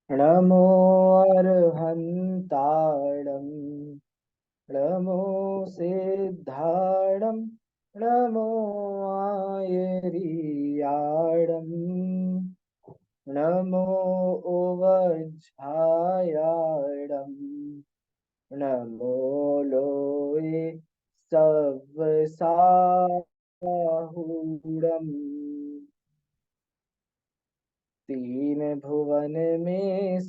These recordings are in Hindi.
नमो अर्हन्ताणं नमो सिद्धाणं नमो आयर्याणं नमो ओवज्झायाणं नमो लोये सव्साहुडम्। तीन भुवन में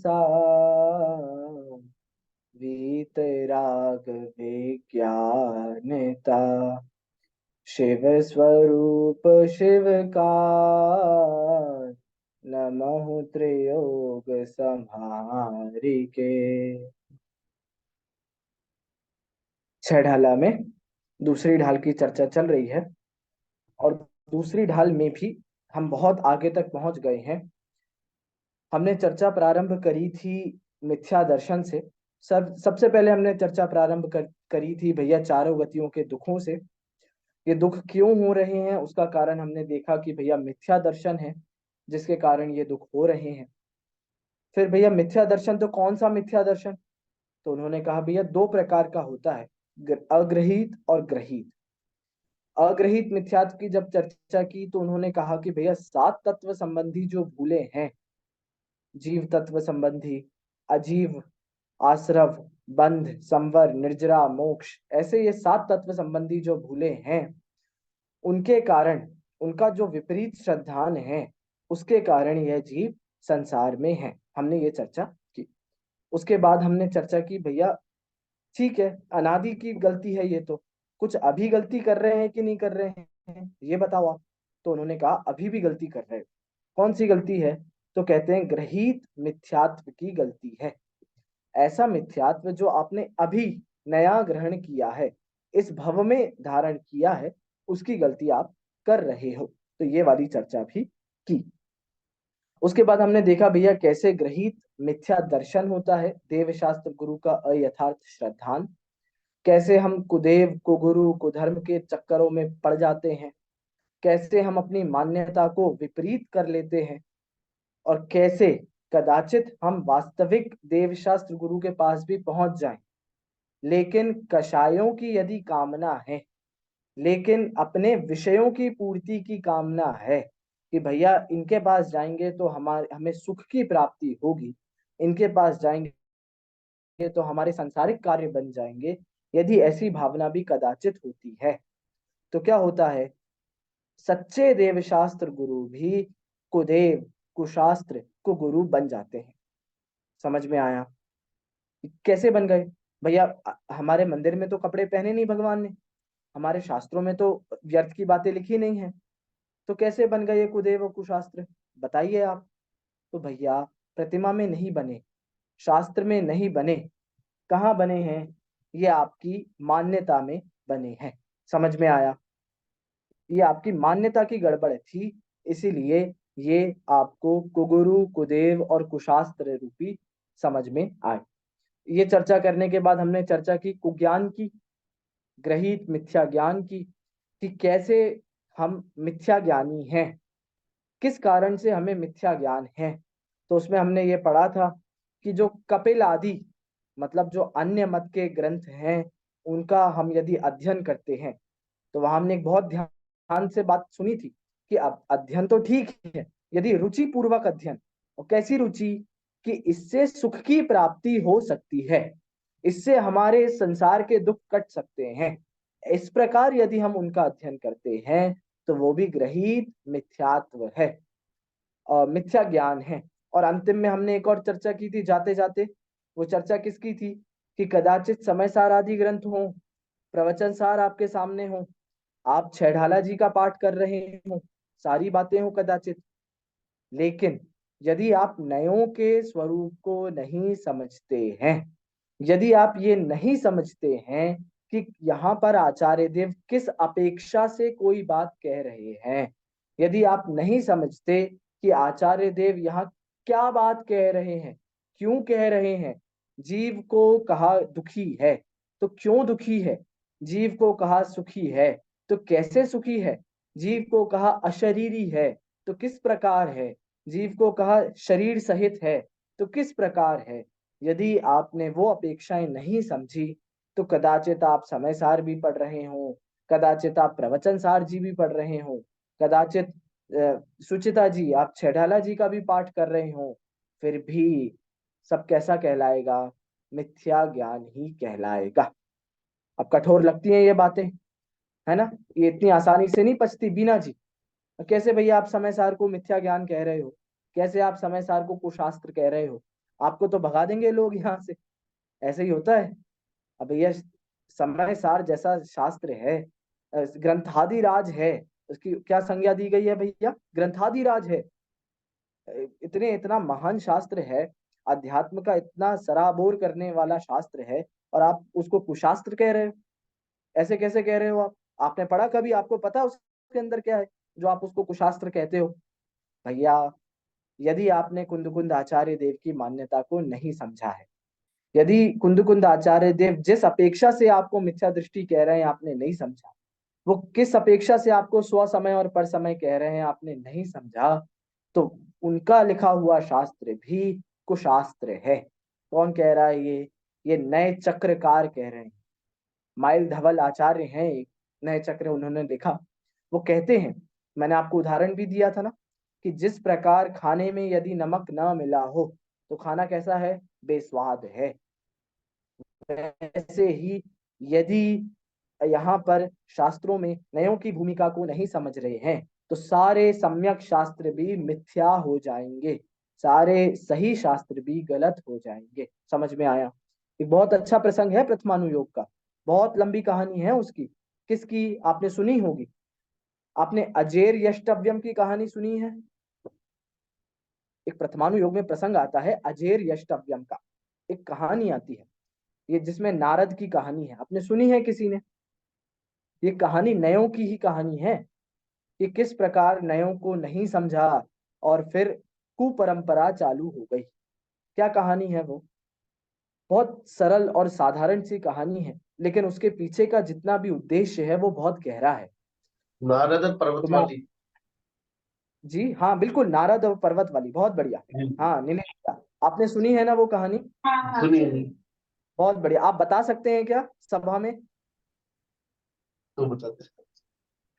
वीतराग विज्ञानता शिव स्वरूप शिव का नमः त्रियोग संहारिके। छह ढाला में दूसरी ढाल की चर्चा चल रही है और दूसरी ढाल में भी हम बहुत आगे तक पहुंच गए हैं। हमने चर्चा प्रारंभ करी थी मिथ्या दर्शन से। सबसे पहले हमने चर्चा प्रारंभ करी थी भैया चारों गतियों के दुखों से। ये दुख क्यों हो रहे हैं उसका कारण हमने देखा कि भैया मिथ्या दर्शन है जिसके कारण ये दुख हो रहे हैं। फिर भैया मिथ्या दर्शन तो कौन सा मिथ्या दर्शन? तो उन्होंने कहा भैया दो प्रकार का होता है, अग्रहित और ग्रहित। अग्रहित मिथ्यात्व की जब चर्चा की तो उन्होंने कहा कि भैया सात तत्व संबंधी जो भूले हैं, जीव तत्व संबंधी, अजीव, आश्रव, बंध, संवर, निर्जरा, मोक्ष, ऐसे ये सात तत्व संबंधी जो भूले हैं उनके कारण, उनका जो विपरीत श्रद्धान है उसके कारण यह जीव संसार में है। हमने ये चर्चा की। उसके बाद हमने चर्चा की भैया ठीक है अनादि की गलती है ये, तो कुछ अभी गलती कर रहे हैं कि नहीं कर रहे हैं ये बताओ आप। तो उन्होंने कहा अभी भी गलती कर रहे हो। कौन सी गलती है? तो कहते हैं ग्रहित मिथ्यात्व की गलती है। ऐसा मिथ्यात्व जो आपने अभी नया ग्रहण किया है, इस भव में धारण किया है, उसकी गलती आप कर रहे हो। तो ये वाली चर्चा भी की। उसके बाद हमने देखा भैया कैसे ग्रहित मिथ्या दर्शन होता है, देव शास्त्र गुरु का अयथार्थ श्रद्धान। कैसे हम कुदेव कुगुरु कुधर्म के चक्करों में पड़ जाते हैं, कैसे हम अपनी मान्यता को विपरीत कर लेते हैं, और कैसे कदाचित हम वास्तविक देवशास्त्र गुरु के पास भी पहुंच जाएं, लेकिन कषायों की यदि कामना है, लेकिन अपने विषयों की पूर्ति की कामना है कि भैया इनके पास जाएंगे तो हमें सुख की प्राप्ति होगी, इनके पास जाएंगे तो हमारे सांसारिक कार्य बन जाएंगे, यदि ऐसी भावना भी कदाचित होती है तो क्या होता है, सच्चे देवशास्त्र गुरु भी कुदेव कुशास्त्र कुगुरु बन जाते हैं। समझ में आया? कैसे बन गए भैया? हमारे मंदिर में तो कपड़े पहने नहीं भगवान ने, हमारे शास्त्रों में तो व्यर्थ की बातें लिखी नहीं है, तो कैसे बन गए ये कुदेव और कुशास्त्र? बताइए आप। तो भैया प्रतिमा में नहीं बने, शास्त्र में नहीं बने, कहाँ बने हैं? ये आपकी मान्यता में बने हैं। समझ में आया? ये आपकी मान्यता की गड़बड़ थी, इसीलिए ये आपको कुगुरु कुदेव और कुशास्त्र रूपी समझ में आए। ये चर्चा करने के बाद हमने चर्चा की कुज्ञान की, ग्रहित मिथ्या ज्ञान की, कि कैसे हम मिथ्या ज्ञानी हैं, किस कारण से हमें मिथ्या ज्ञान है। तो उसमें हमने ये पढ़ा था कि जो कपिल आदि, मतलब जो अन्य मत के ग्रंथ हैं, उनका हम यदि अध्ययन करते हैं तो वहां हमने एक बहुत ध्यान से बात सुनी थी कि अब अध्ययन तो ठीक है, यदि रुचि पूर्वक अध्ययन। और कैसी रुचि? कि इससे सुख की प्राप्ति हो सकती है, इससे हमारे संसार के दुख कट सकते हैं, इस प्रकार यदि हम उनका अध्ययन करते हैं तो वो भी ग्रहित मिथ्यात्व है, मिथ्या ज्ञान है। और अंतिम में हमने एक और चर्चा की थी जाते जाते। वो चर्चा किसकी थी? कि कदाचित समय सार आदि ग्रंथ हो, प्रवचन सार आपके सामने हो, आप छेढ़ाला जी का पाठ कर रहे हो, सारी बातें हो कदाचित, लेकिन यदि आप नयों के स्वरूप को नहीं समझते हैं, यदि आप ये नहीं समझते हैं कि यहाँ पर आचार्य देव किस अपेक्षा से कोई बात कह रहे हैं, यदि आप नहीं समझते कि आचार्य देव यहाँ क्या बात कह रहे हैं, क्यों कह रहे हैं, जीव को कहा दुखी है तो क्यों दुखी है, जीव को कहा सुखी है तो कैसे सुखी है, जीव को कहा अशरीरी है तो किस प्रकार है, जीव को कहा शरीर सहित है तो किस प्रकार है। यदि आपने वो अपेक्षाएं नहीं समझी तो कदाचित आप समय सार भी पढ़ रहे हो, कदाचित आप प्रवचन सार जी भी पढ़ रहे हो, कदाचित सुचिता जी आप छेडाला जी का भी पाठ कर रहे हो, फिर भी सब कैसा कहलाएगा, मिथ्या ज्ञान ही कहलाएगा। अब कठोर लगती हैं ये बातें, है ना, ये इतनी आसानी से नहीं पचती बीना जी। कैसे भैया आप समय सार को मिथ्या ज्ञान कह रहे हो, कैसे आप समय सार को कुशास्त्र कह रहे हो, आपको तो भगा देंगे लोग यहाँ से, ऐसे ही होता है। अब भैया समय सार जैसा शास्त्र है, ग्रंथादिराज है, उसकी क्या संज्ञा दी गई है भैया, ग्रंथादिराज है। इतना महान शास्त्र है, अध्यात्म का इतना सराबोर करने वाला शास्त्र है, और आप उसको कुशास्त्र कह रहे हो। ऐसे कैसे कह रहे हो आप, आपने पढ़ा कभी, आपको पता उसके अंदर क्या है जो आप उसको कुशास्त्र कहते हो। भैया यदि आपने कुंदकुंद आचार्य देव की मान्यता को नहीं समझा है, यदि कुंदकुंद आचार्य देव जिस अपेक्षा से आपको मिथ्या दृष्टि कह रहे हैं आपने नहीं समझा, वो किस अपेक्षा से आपको स्व समय और पर समय कह रहे हैं आपने नहीं समझा, तो उनका लिखा हुआ शास्त्र भी कुशास्त्र है। कौन कह रहा है ये नए चक्रकार कह रहे हैं, माइल धवल आचार्य हैं, एक नए चक्र उन्होंने लिखा। वो कहते हैं, मैंने आपको उदाहरण भी दिया था ना, कि जिस प्रकार खाने में यदि नमक ना मिला हो तो खाना कैसा है, बेस्वाद है। वैसे ही यदि यहाँ पर शास्त्रों में नयों की भूमिका को नहीं समझ रहे हैं तो सारे सम्यक शास्त्र भी मिथ्या हो जाएंगे, सारे सही शास्त्र भी गलत हो जाएंगे। समझ में आया। एक बहुत अच्छा प्रसंग है प्रथमानुयोग का, बहुत लंबी कहानी है उसकी। किसकी आपने सुनी होगी, आपने अजेर यष्टव्यम की कहानी सुनी है। एक प्रथमानुयोग में प्रसंग आता है अजेर यष्टव्यम का, एक कहानी आती है, ये जिसमें नारद की कहानी है, आपने सुनी है किसी ने। ये कहानी नयों की ही कहानी है कि किस प्रकार नयों को नहीं समझा और फिर कुपरंपरा चालू हो गई। क्या कहानी है वो, बहुत सरल और साधारण सी कहानी है, लेकिन उसके पीछे का जितना भी उद्देश्य है वो बहुत गहरा है। नारद तो पर्वत मैं, वाली। जी हाँ बिल्कुल, नारद और पर्वत वाली, बहुत बढ़िया। हाँ नीलेश का, आपने सुनी है ना वो कहानी। हाँ सुनिए। बहुत बढ़िया, आप बता सकते हैं क्या सभा में। तो बताते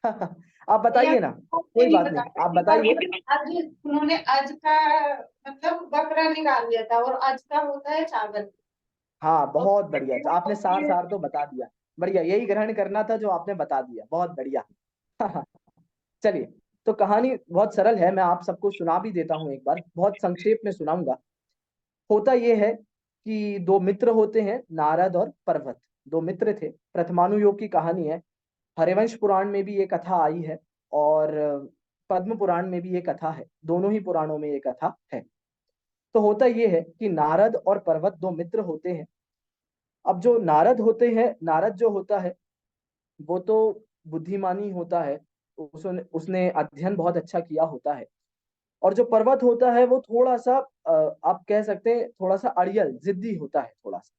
आप भैया बताइए ना, ये कोई नहीं बात बता नहीं, आप सकती, बताइए। पर आज उन्होंने आज का मतलब बकरा निकाल दिया था, और आज का होता है चावल। हाँ और बहुत बढ़िया, तो आपने सार सार तो बता दिया, बढ़िया, यही ग्रहण करना था जो आपने बता दिया, बहुत बढ़िया। चलिए, तो कहानी बहुत सरल है, मैं आप सबको सुना भी देता हूँ, एक बार बहुत संक्षेप में सुनाऊंगा। होता यह है कि दो मित्र होते हैं, नारद और पर्वत, दो मित्र थे। प्रथमानुयोग की कहानी है, हरिवंश पुराण में भी ये कथा आई है, और पद्म पुराण में भी ये कथा है, दोनों ही पुराणों में ये कथा है। तो होता यह है कि नारद और पर्वत दो मित्र होते हैं। अब जो नारद होते हैं, नारद जो होता है वो तो बुद्धिमानी होता है, उसने अध्ययन बहुत अच्छा किया होता है। और जो पर्वत होता है वो थोड़ा सा आप कह सकते हैं थोड़ा सा अड़ियल जिद्दी होता है थोड़ा सा।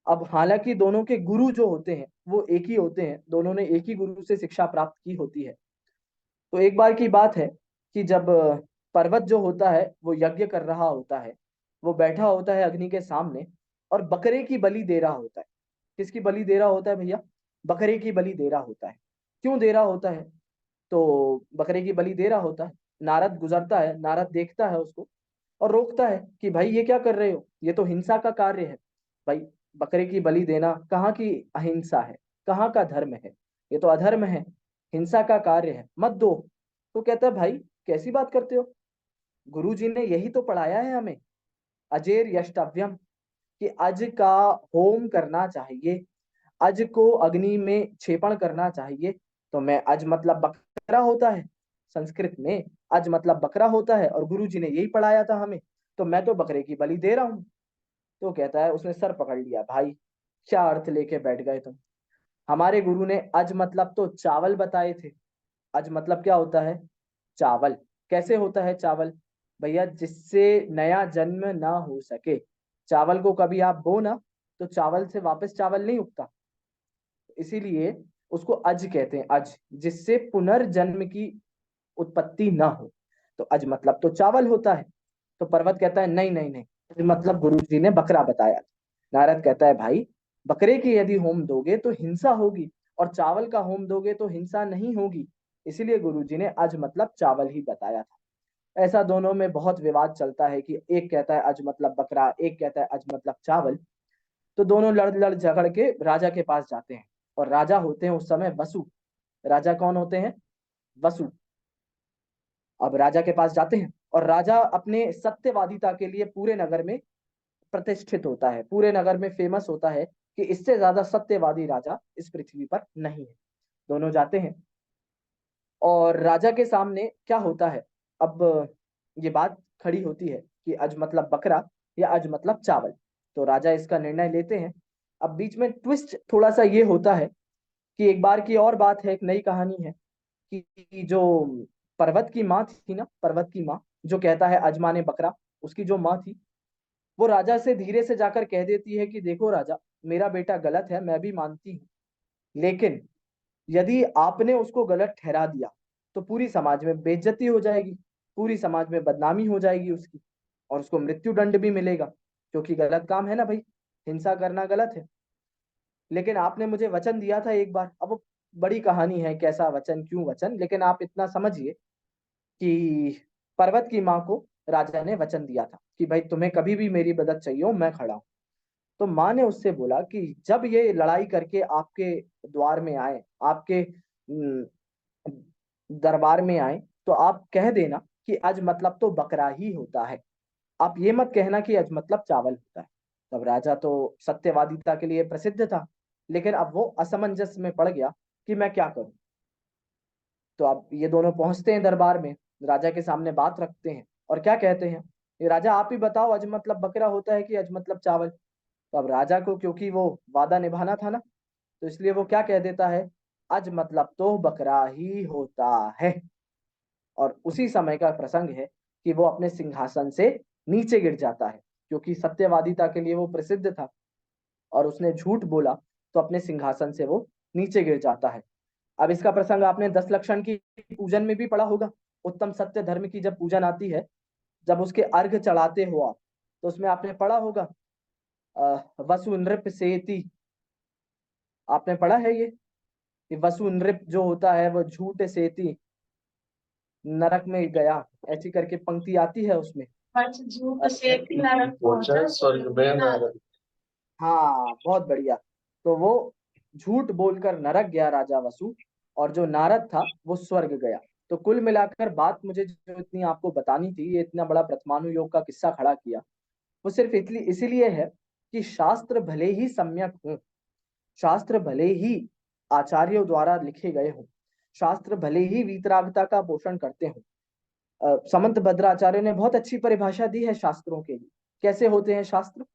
अब हालांकि दोनों के गुरु जो होते हैं वो एक ही होते हैं, दोनों ने एक ही गुरु से शिक्षा प्राप्त की होती है। तो एक बार की बात है कि जब पर्वत जो होता है वो यज्ञ कर रहा होता है, वो बैठा होता है अग्नि के सामने और बकरे की बलि दे रहा होता है। किसकी बलि दे रहा होता है भैया, बकरे की बलि दे रहा होता है। क्यों दे रहा होता है, तो बकरे की बलि दे रहा होता है। नारद गुजरता है, नारद देखता है उसको और रोकता है कि भाई ये क्या कर रहे हो, ये तो हिंसा का कार्य है। भाई बकरे की बलि देना कहाँ की अहिंसा है, कहाँ का धर्म है, ये तो अधर्म है, हिंसा का कार्य है, मत दो। तो कहता है भाई कैसी बात करते हो, गुरु जी ने यही तो पढ़ाया है हमें, अजेर यष्टव्यम, कि अज का होम करना चाहिए, अज को अग्नि में क्षेपण करना चाहिए। तो मैं, अज मतलब बकरा होता है संस्कृत में, अज मतलब बकरा होता है और गुरु जी ने यही पढ़ाया था हमें, तो मैं तो बकरे की बलि दे रहा हूँ। तो कहता है, उसने सर पकड़ लिया, भाई क्या अर्थ लेके बैठ गए तुम, हमारे गुरु ने अज मतलब तो चावल बताए थे। अज मतलब क्या होता है, चावल। कैसे होता है चावल, भैया जिससे नया जन्म ना हो सके। चावल को कभी आप बो ना तो चावल से वापस चावल नहीं उगता, इसीलिए उसको अज कहते हैं, अज, जिससे पुनर्जन्म की उत्पत्ति ना हो। तो अज मतलब तो चावल होता है। तो पर्वत कहता है नहीं नहीं नहीं, अज मतलब गुरु जी ने बकरा बताया। नारद कहता है भाई, बकरे की यदि होम दोगे तो हिंसा होगी, और चावल का होम दोगे तो हिंसा नहीं होगी, इसीलिए गुरु जी ने अज मतलब चावल ही बताया था। ऐसा दोनों में बहुत विवाद चलता है कि एक कहता है अज मतलब बकरा, एक कहता है अज मतलब चावल। तो दोनों लड़ लड़ झगड़ के राजा के पास जाते हैं, और राजा होते हैं उस समय वसु। राजा कौन होते हैं? वसु। अब राजा के पास जाते हैं, और राजा अपने सत्यवादिता के लिए पूरे नगर में प्रतिष्ठित होता है, पूरे नगर में फेमस होता है कि इससे ज्यादा सत्यवादी राजा इस पृथ्वी पर नहीं है। दोनों जाते हैं, और राजा के सामने क्या होता है, अब ये बात खड़ी होती है कि अज मतलब बकरा या अज मतलब चावल। तो राजा इसका निर्णय लेते हैं। अब बीच में ट्विस्ट थोड़ा सा ये होता है कि एक बार की और बात है, एक नई कहानी है कि जो पर्वत की माँ थी ना, पर्वत की माँ जो कहता है अजमाने बकरा, उसकी जो माँ थी, वो राजा से धीरे से जाकर कह देती है कि देखो राजा, मेरा बेटा गलत है, मैं भी मानती हूँ, लेकिन यदि आपने उसको गलत ठहरा दिया तो पूरी समाज में बेइज्जती हो जाएगी, पूरी समाज में बदनामी हो जाएगी उसकी, और उसको मृत्यु दंड भी मिलेगा, क्योंकि गलत काम है ना भाई, हिंसा करना गलत है। लेकिन आपने मुझे वचन दिया था एक बार। अब वो बड़ी कहानी है, कैसा वचन, क्यों वचन, लेकिन आप इतना समझिए कि पर्वत की माँ को राजा ने वचन दिया था कि भाई तुम्हें कभी भी मेरी मदद चाहिए हो, मैं खड़ा हूं। तो माँ ने उससे बोला कि जब ये लड़ाई करके आपके द्वार में आए, आपके दरबार में आए, तो आप कह देना कि अज मतलब तो बकरा ही होता है, आप ये मत कहना कि अज मतलब चावल होता है। तब राजा तो सत्यवादिता के लिए प्रसिद्ध था, लेकिन अब वो असमंजस में पड़ गया कि मैं क्या करूं। तो अब ये दोनों पहुंचते हैं दरबार में, राजा के सामने बात रखते हैं, और क्या कहते हैं, ये राजा आप ही बताओ, अज मतलब बकरा होता है कि अज मतलब चावल। तो अब राजा को क्योंकि वो वादा निभाना था ना, तो इसलिए वो क्या कह देता है, अज मतलब तो बकरा ही होता है। और उसी समय का प्रसंग है कि वो अपने सिंहासन से नीचे गिर जाता है, क्योंकि सत्यवादिता के लिए वो प्रसिद्ध था, और उसने झूठ बोला, तो अपने सिंहासन से वो नीचे गिर जाता है। अब इसका प्रसंग आपने 10 लक्षण की पूजन में भी पढ़ा होगा। उत्तम सत्य धर्म की जब पूजन आती है, जब उसके अर्घ चढ़ाते हो आप, तो उसमें आपने पढ़ा होगा वसु नृप सेति। आपने पढ़ा है ये कि वसु नृप जो होता है वो झूठ सेति नरक में गया, ऐसी करके पंक्ति आती है उसमें। बस झूठ से नरक पहुंचा पहुंचा स्वर्ग में नारद। हाँ, बहुत बढ़िया। तो वो झूठ बोलकर नरक गया राजा वसु, और जो नारद था वो स्वर्ग गया। तो कुल मिलाकर बात मुझे जो इतनी आपको बतानी थी, ये इतना बड़ा प्रथमानुयोग का किस्सा खड़ा किया, वो सिर्फ इसीलिए है कि शास्त्र भले ही सम्यक हों, शास्त्र भले ही आचार्यों द्वारा लिखे गए हों, शास्त्र भले ही वीतरागता का पोषण करते हों। समंत भद्राचार्य ने बहुत अच्छी परिभाषा दी है शास्त्रों के लिए, कैसे होते हैं शास्त्र।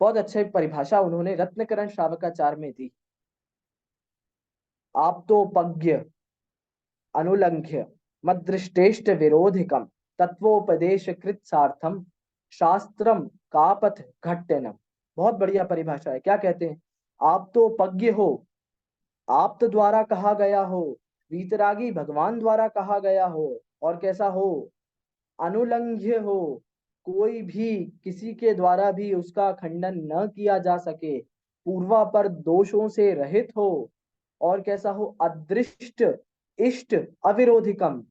बहुत अच्छी परिभाषा उन्होंने रत्नकरण श्रावकाचार्य में दी। आप तो पज्ञ अनुलंघ्य मदृष्टेष्ट विरोधिकम तत्वोपदेश कृत सार्थम शास्त्रम कापथ घट्टनम। बहुत बढ़िया परिभाषा है। क्या कहते हैं, आप तो पज्ञ हो, आप्त द्वारा कहा गया हो, वीतरागी भगवान द्वारा कहा गया हो, और कैसा हो, अनुलंघ्य हो, कोई भी किसी के द्वारा भी उसका खंडन न किया जा सके, पूर्वापर दोषों से रहित हो, और कैसा हो, अदृष्ट इष्ट अविरोधिकम,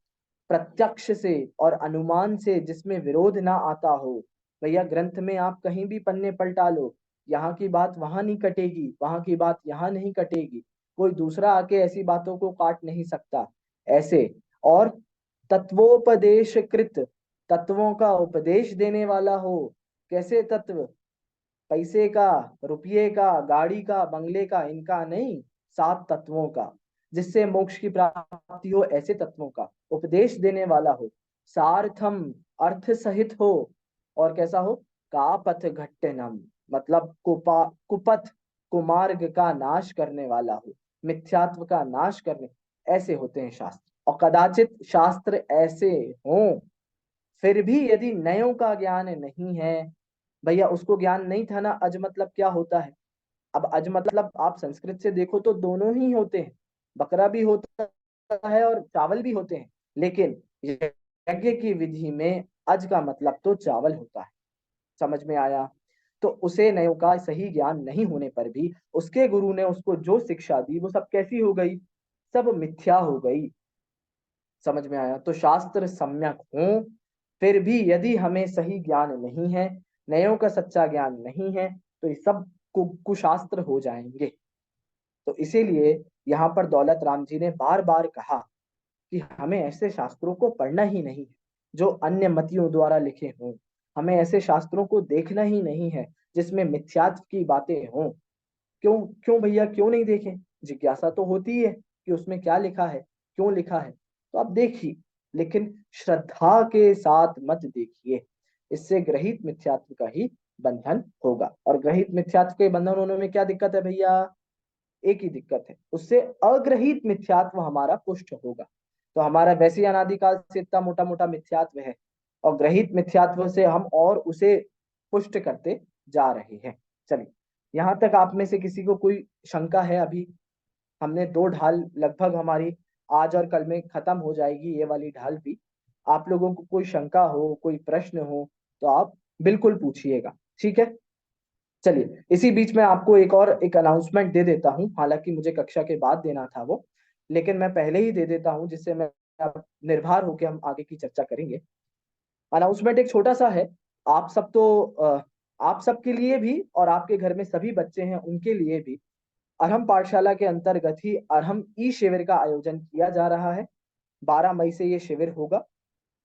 प्रत्यक्ष से और अनुमान से जिसमें विरोध ना आता हो। भैया ग्रंथ में आप कहीं भी पन्ने पलटा लो, यहाँ की बात वहां नहीं कटेगी, वहां की बात यहाँ नहीं कटेगी, कोई दूसरा आके ऐसी बातों को काट नहीं सकता ऐसे। और तत्वोपदेश कृत, तत्वों का उपदेश देने वाला हो। कैसे तत्व, पैसे का, रुपये का, गाड़ी का, बंगले का, इनका नहीं, 7 तत्वों का, जिससे मोक्ष की प्राप्ति हो, ऐसे तत्वों का उपदेश देने वाला हो। सार्थम, अर्थ सहित हो, और कैसा हो, का पथ घट्टनम, मतलब कुपथ कुमार्ग का नाश करने वाला हो, मिथ्यात्व का नाश करने, ऐसे होते हैं शास्त्र। और कदाचित शास्त्र ऐसे हों, फिर भी यदि नयों का ज्ञान नहीं है, भैया उसको ज्ञान नहीं था ना अज मतलब क्या होता है। अब अज मतलब आप संस्कृत से देखो तो दोनों ही होते हैं, बकरा भी होता है और चावल भी होते हैं, लेकिन यज्ञ की विधि में अज का मतलब तो चावल होता है। समझ में आया? तो उसे नयों का सही ज्ञान नहीं होने पर भी उसके गुरु ने उसको जो शिक्षा दी वो सब कैसी हो गई? सब मिथ्या हो गई। समझ में आया? तो शास्त्र सम्यक हो फिर भी यदि हमें सही ज्ञान नहीं है, नयों का सच्चा ज्ञान नहीं है, तो ये सब कुशास्त्र हो जाएंगे। तो इसीलिए यहाँ पर दौलत राम जी ने बार बार कहा कि हमें ऐसे शास्त्रों को पढ़ना ही नहीं है जो अन्य मतियों द्वारा लिखे हों। हमें ऐसे शास्त्रों को देखना ही नहीं है जिसमें मिथ्यात्व की बातें हों। क्यों क्यों भैया, क्यों नहीं देखें? जिज्ञासा तो होती है कि उसमें क्या लिखा है, क्यों लिखा है, तो आप देखिए, लेकिन श्रद्धा के साथ मत देखिए। इससे ग्रहित मिथ्यात्व का ही बंधन होगा। और ग्रहित मिथ्यात्व के बंधन होने में क्या दिक्कत है भैया? एक ही दिक्कत है, उससे अग्रहित मिथ्यात्व हमारा पुष्ट होगा। तो हमारा वैसे ही अनादिकाल से इतना मोटा मोटा मिथ्यात्व है, और ग्रहित मिथ्यात्व से हम और उसे पुष्ट करते जा रहे हैं। चलिए, यहां तक आप में से किसी को कोई शंका है? अभी हमने 2 ढाल लगभग हमारी आज और कल में खत्म हो जाएगी, ये वाली ढाल भी। आप लोगों को कोई शंका हो, कोई प्रश्न हो, तो आप बिल्कुल पूछिएगा, ठीक है? चलिए, इसी बीच में आपको एक अनाउंसमेंट दे देता हूं। हालांकि मुझे कक्षा के बाद देना था वो, लेकिन मैं पहले ही दे देता हूं, जिससे मैं अब निर्भर होकर हम आगे की चर्चा करेंगे। अनाउंसमेंट एक छोटा सा है। आप सब तो आप सबके लिए भी और आपके घर में सभी बच्चे हैं उनके लिए भी अरहम पाठशाला के अंतर्गत ही अरहम ई शिविर का आयोजन किया जा रहा है। 12 मई से ये शिविर होगा।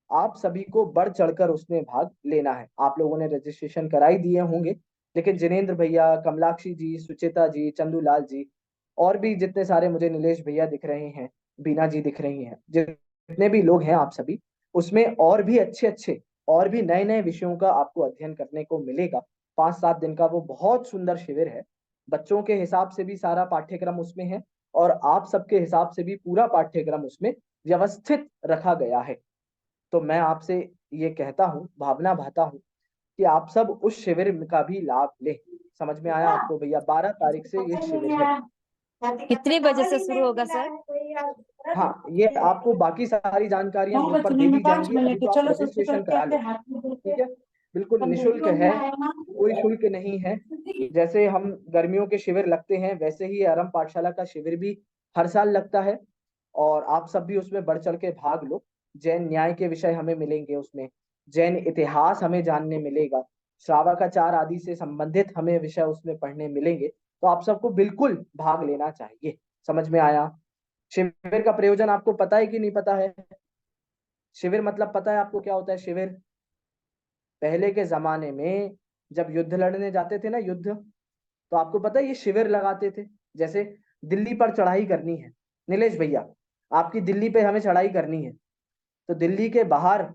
आप सभी को बढ़ चढ़कर उसमें भाग लेना है। आप लोगों ने रजिस्ट्रेशन कराई दिए होंगे, लेकिन जिनेंद्र भैया, कमलाक्षी जी, सुचेता जी, चंदूलाल जी, और भी जितने सारे मुझे नीलेश भैया दिख रहे हैं, बीना जी दिख रही हैं, जितने भी लोग हैं आप सभी, उसमें और भी अच्छे अच्छे और भी नए नए विषयों का आपको अध्ययन करने को मिलेगा। 5-7 दिन का वो बहुत सुंदर शिविर है। बच्चों के हिसाब से भी सारा पाठ्यक्रम उसमें है, और आप सबके हिसाब से भी पूरा पाठ्यक्रम उसमें व्यवस्थित रखा गया है। तो मैं आपसे ये कहता हूँ, भावना भाता हूँ कि आप सब उस शिविर का भी लाभ लें। समझ में आया आपको भैया? 12 तारीख से ये शिविर है। कितने बजे से शुरू होगा सर? हाँ, ये आपको बाकी सारी जानकारियां ग्रुप पर दे दी जाएंगी। अभी तो आप रजिस्ट्रेशन करा लो, ठीक है? बिल्कुल निशुल्क है, कोई शुल्क नहीं है। जैसे हम गर्मियों के शिविर लगते हैं, वैसे ही आरंभ पाठशाला का शिविर भी हर साल लगता है, और आप सब भी उसमें बढ़ चढ़ के भाग लो। जैन न्याय के विषय हमें मिलेंगे उसमें, जैन इतिहास हमें जानने मिलेगा, श्रावकाचार आदि से संबंधित हमें विषय उसमें पढ़ने मिलेंगे। तो आप सबको बिल्कुल भाग लेना चाहिए। समझ में आया? शिविर का प्रयोजन आपको पता है कि नहीं पता है? शिविर मतलब पता है आपको क्या होता है? शिविर पहले के जमाने में जब युद्ध लड़ने जाते थे ना, युद्ध, तो आपको पता है ये शिविर लगाते थे। जैसे दिल्ली पर चढ़ाई करनी है, नीलेश भैया, आपकी दिल्ली पे हमें चढ़ाई करनी है, तो दिल्ली के बाहर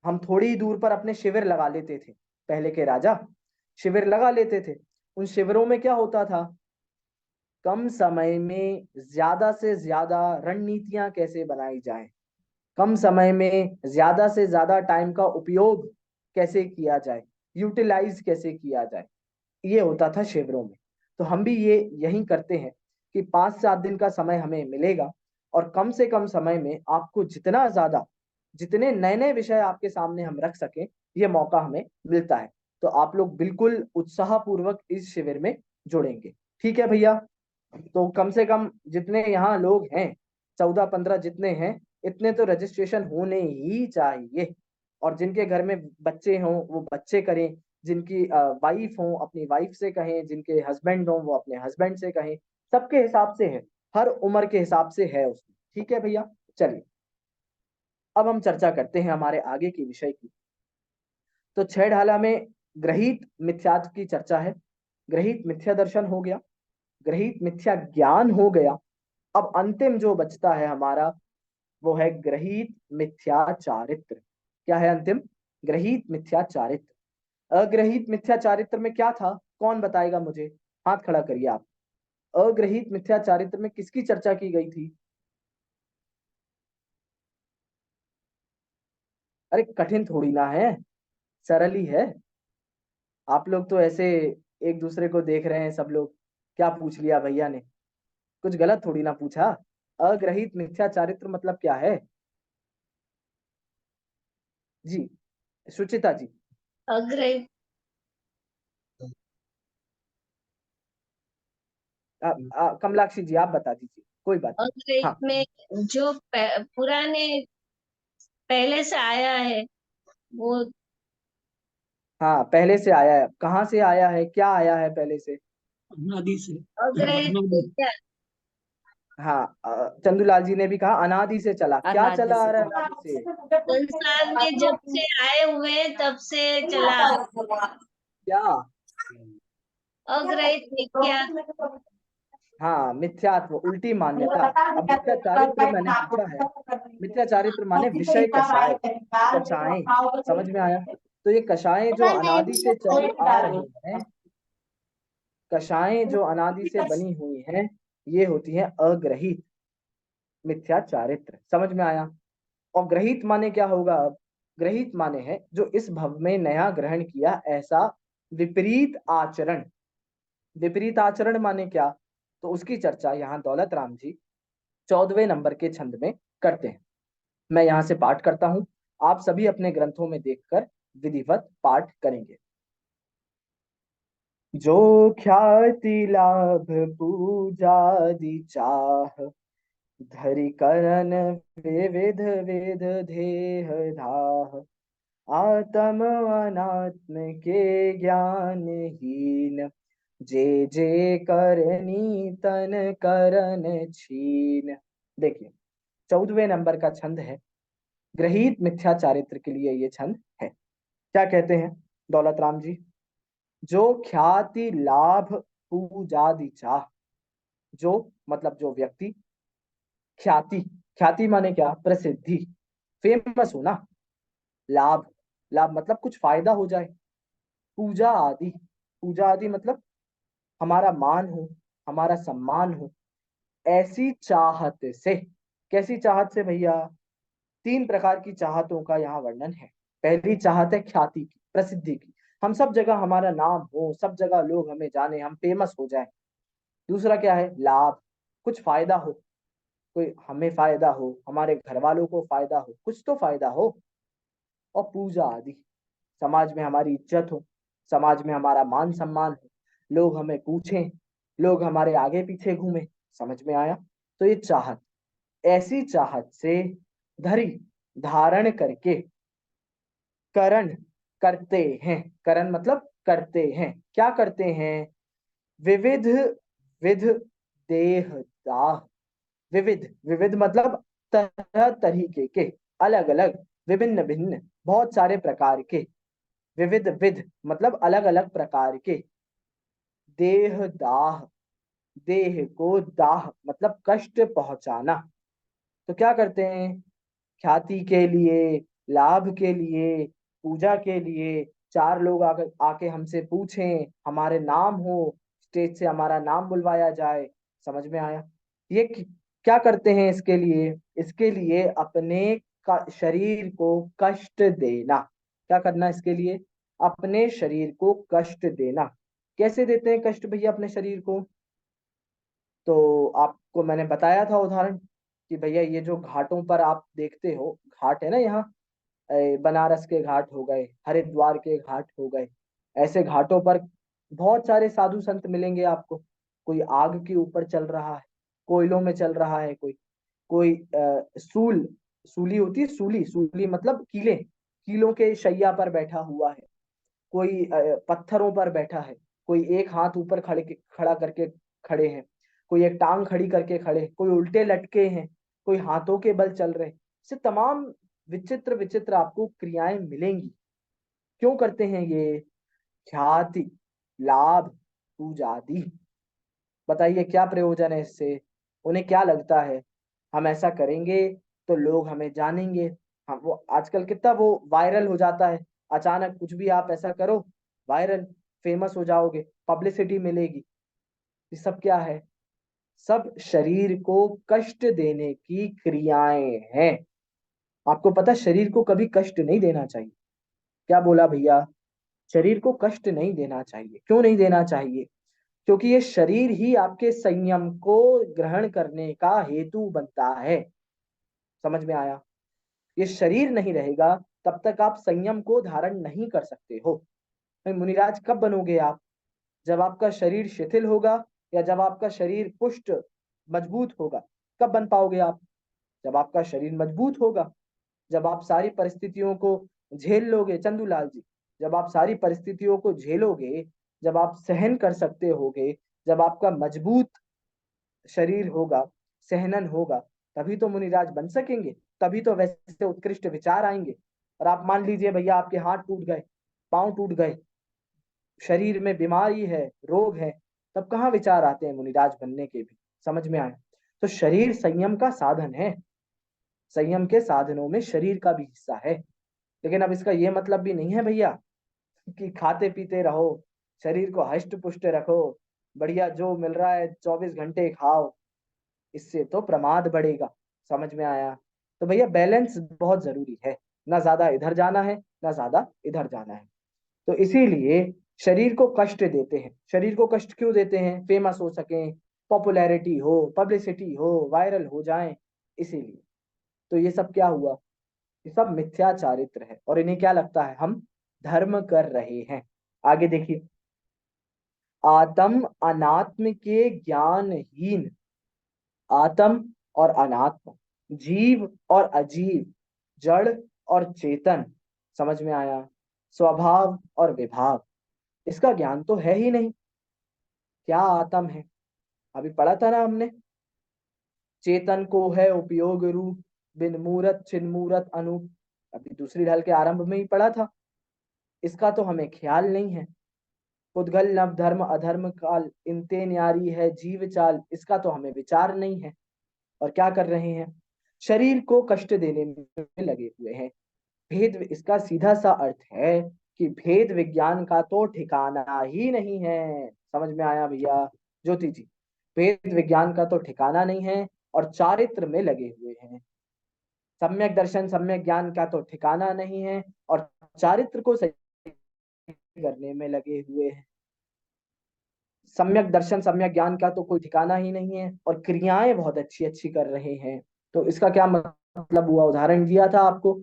हम थोड़ी ही दूर पर अपने शिविर लगा लेते थे। पहले के राजा शिविर लगा लेते थे। उन शिविरों में क्या होता था? कम समय में ज्यादा से ज्यादा रणनीतियां कैसे बनाई जाएं, कम समय में ज्यादा से ज्यादा टाइम का उपयोग कैसे किया जाए, यूटिलाइज कैसे किया जाए, ये होता था शिविरों में। तो हम भी ये यही करते हैं कि 5-7 दिन का समय हमें मिलेगा, और कम से कम समय में आपको जितना ज्यादा, जितने नए नए विषय आपके सामने हम रख सकें, ये मौका हमें मिलता है। तो आप लोग बिल्कुल उत्साह पूर्वक इस शिविर में जुड़ेंगे, ठीक है भैया? तो कम से कम जितने यहाँ लोग हैं, 14-15 जितने हैं, इतने तो रजिस्ट्रेशन होने ही चाहिए। और जिनके घर में बच्चे हों वो बच्चे करें, जिनकी वाइफ हो अपनी वाइफ से कहें, जिनके हस्बैंड हो वो अपने हस्बैंड से कहें। सबके हिसाब से है, हर उम्र के हिसाब से है उसमें, ठीक है भैया? चलिए, अब हम चर्चा करते हैं हमारे आगे की विषय की। तो 6 ढाला में ग्रहित मिथ्यात्व की चर्चा है। ग्रहित मिथ्या दर्शन हो गया, ग्रहित मिथ्या ज्ञान हो गया। अब अंतिम जो बचता है हमारा, वो है ग्रहित मिथ्या चारित्र। क्या है अंतिम? ग्रहित मिथ्या चारित्र। अग्रहित मिथ्या चारित्र में क्या था? कौन बताएगा मुझे? हाथ खड़ा करिए आप। अग्रहित मिथ्या चारित्र में किसकी चर्चा की गई थी? अरे कठिन थोड़ी ना है, सरल ही है। आप लोग तो ऐसे एक दूसरे को देख रहे हैं सब लोग, क्या पूछ लिया भैया ने? कुछ गलत थोड़ी ना पूछा। अग्रहित मिथ्या चारित्र मतलब क्या है? जी सुचिता जी। अग्रहित कमलाक्षी जी आप बता दीजिए, कोई बात नहीं। अग्रहित हाँ में जो पुराने पहले से आया है वो हाँ, पहले से आया है, कहाँ से आया है, क्या आया है पहले से? नदी से। अग्रहित नदी। क्या हाँ चंदूलाल जी ने भी कहा अनादि से चला, क्या अनादि चला आ से। रहा है अनादि से? संसार में जब से आए हुए हैं, तब से चला क्या? अग्रहित मिथ्या हाँ मिथ्यात्व, उल्टी मान्यता। अब मिथ्या चारित्र मैंने पूछा है, मिथ्या चारित्र माने विषय कषाय, कषाएं। समझ में आया? तो ये कषाएं जो अनादि से चली आ रही हैं, कषाएं जो अनादि से बनी हुई हैं, ये होती हैं अग्रहित मिथ्या चारित्र। समझ में आया? और ग्रहित माने क्या होगा? अब ग्रहित माने है जो इस भव में नया ग्रहण किया, ऐसा विपरीत आचरण। विपरीत आचरण माने क्या? तो उसकी चर्चा यहाँ दौलत राम जी 14वें नंबर के छंद में करते हैं। मैं यहाँ से पाठ करता हूं, आप सभी अपने ग्रंथों में देखकर विधिवत पाठ करेंगे। जो ख्याति लाभ पूजादि चाह, धरि करन विविध विध देह धाह, आत्म अनात्म के ज्ञानहीन, जे जे करनी तन करन छीन। देखिए 14वें नंबर का छंद है, ग्रहित मिथ्या चारित्र के लिए ये छंद है। क्या कहते हैं दौलत राम जी? जो ख्याति लाभ पूजादि चाह, जो मतलब जो व्यक्ति, ख्याति, ख्याति माने क्या? प्रसिद्धि, फेमस होना। लाभ, लाभ मतलब कुछ फायदा हो जाए। पूजा आदि, पूजा आदि मतलब हमारा मान हो, हमारा सम्मान हो, ऐसी चाहत से। कैसी चाहत से भैया? 3 प्रकार की चाहतों का यहाँ वर्णन है। पहली चाहत है ख्याति की, प्रसिद्धि की, हम सब जगह हमारा नाम हो, सब जगह लोग हमें जाने, हम फेमस हो जाएं। दूसरा क्या है? लाभ, कुछ फायदा हो, कोई हमें फायदा हो, हमारे घर वालों को फायदा हो, कुछ तो फायदा हो। और पूजा आदि, समाज में हमारी इज्जत हो, समाज में हमारा मान सम्मान हो, लोग हमें पूछें, लोग हमारे आगे पीछे घूमें। समझ में आया? तो ये चाहत, ऐसी चाहत से धरी, धारण करके, करण करते हैं। करण मतलब करते हैं, क्या करते हैं? विविध विध देह दाह। विविध, विविध मतलब तरह तरीके के, अलग अलग, विभिन्न भिन्न, बहुत सारे प्रकार के। विविध विध मतलब अलग अलग प्रकार के। देह दाह, देह को दाह मतलब कष्ट पहुंचाना। तो क्या करते हैं? ख्याति के लिए, लाभ के लिए, पूजा के लिए, 4 लोग आके आके हमसे पूछें, हमारे नाम हो, स्टेज से हमारा नाम बुलवाया जाए। समझ में आया? ये क्या करते हैं इसके लिए? इसके लिए अपने का शरीर को कष्ट देना। क्या करना इसके लिए? अपने शरीर को कष्ट देना। कैसे देते हैं कष्ट भैया अपने शरीर को? तो आपको मैंने बताया था उदाहरण कि भैया ये जो घाटों पर आप देखते हो, घाट है ना यहाँ, बनारस के घाट हो गए, हरिद्वार के घाट हो गए, ऐसे घाटों पर बहुत सारे साधु संत मिलेंगे आपको। कोई आग के ऊपर चल रहा है, कोयलों में चल रहा है, कोई कोई सूल, सूली होती है, सूली, सूली मतलब कीले, कीलों के शैया पर बैठा हुआ है, कोई पत्थरों पर बैठा है, कोई एक हाथ ऊपर खड़ा करके खड़े हैं, कोई एक टांग खड़ी करके खड़े, कोई उल्टे लटके हैं, कोई हाथों के बल चल रहे। से तमाम विचित्र विचित्र आपको क्रियाएं मिलेंगी। क्यों करते हैं ये? ख्याति, लाभ, पूजा आदि। बताइए क्या प्रयोजन है इससे? उन्हें क्या लगता है हम ऐसा करेंगे तो लोग हमें जानेंगे, हम वो आजकल कितना वो वायरल हो जाता है, अचानक कुछ भी आप ऐसा करो, वायरल, फेमस हो जाओगे, पब्लिसिटी मिलेगी। ये सब क्या है? सब शरीर को कष्ट देने की क्रियाएं हैं। आपको पता है शरीर को कभी कष्ट नहीं देना चाहिए। क्या बोला भैया? शरीर को कष्ट नहीं देना चाहिए। क्यों नहीं देना चाहिए? क्योंकि ये शरीर ही आपके संयम को ग्रहण करने का हेतु बनता है। समझ में आया? ये शरीर नहीं रहेगा तब तक आप संयम को धारण नहीं कर सकते हो। भाई मुनिराज कब बनोगे आप? जब आपका शरीर शिथिल होगा या जब आपका शरीर पुष्ट मजबूत होगा। कब बन पाओगे आप? जब आपका शरीर मजबूत होगा, जब आप सारी परिस्थितियों को झेल लोगे चंदूलाल जी, जब आप सारी परिस्थितियों को झेलोगे, जब आप सहन कर सकते होगे, जब आपका मजबूत शरीर होगा, सहनन होगा, तभी तो मुनिराज बन सकेंगे, तभी तो वैसे उत्कृष्ट विचार आएंगे। और आप मान लीजिए भैया आपके हाथ टूट गए, पांव टूट गए, शरीर में बीमारी है, रोग है, तब कहाँ विचार आते हैं मुनिराज बनने के भी? समझ में आए? तो शरीर संयम का साधन है, संयम के साधनों में शरीर का भी हिस्सा है। लेकिन अब इसका ये मतलब भी नहीं है भैया कि खाते पीते रहो, शरीर को हष्ट पुष्ट रखो, बढ़िया जो मिल रहा है 24 घंटे खाओ, इससे तो प्रमाद बढ़ेगा। समझ में आया? तो भैया बैलेंस बहुत जरूरी है, ना ज्यादा इधर जाना है ना ज्यादा इधर जाना है। तो इसीलिए शरीर को कष्ट देते हैं। शरीर को कष्ट क्यों देते हैं? फेमस हो सकें, पॉपुलैरिटी हो, पब्लिसिटी हो, वायरल हो जाएं, इसीलिए। तो ये सब क्या हुआ? ये सब मिथ्या चारित्र है और इन्हें क्या लगता है हम धर्म कर रहे हैं। आगे देखिए, आत्म अनात्म के ज्ञानहीन, आत्म और अनात्म, जीव और अजीव, जड़ और चेतन, समझ में आया? स्वभाव और विभाव, इसका ज्ञान तो है ही नहीं। क्या आत्म है? अभी पढ़ा था ना हमने, चेतन को है उपयोग रूप, बिन मूरत छिन मूरत अनूप। अभी दूसरी ढाल के आरंभ में ही पढ़ा था। इसका तो हमें ख्याल नहीं है। उद्गल नव धर्म अधर्म काल, इनते न्यारी है जीव चाल, इसका तो हमें विचार नहीं है। और क्या कर रहे हैं? शरीर को कष्ट देने में लगे हुए हैं। भेद, इसका सीधा सा अर्थ है कि भेद विज्ञान का तो ठिकाना ही नहीं है। समझ में आया भैया ज्योति जी? भेद विज्ञान का तो ठिकाना नहीं है और चारित्र में लगे हुए हैं। सम्यक दर्शन सम्यक ज्ञान का तो ठिकाना नहीं है और चारित्र को सही करने में लगे हुए हैं। सम्यक दर्शन सम्यक ज्ञान का तो कोई ठिकाना ही नहीं है और क्रियाएं बहुत अच्छी अच्छी कर रहे हैं। तो इसका क्या मतलब हुआ? उदाहरण दिया था आपको,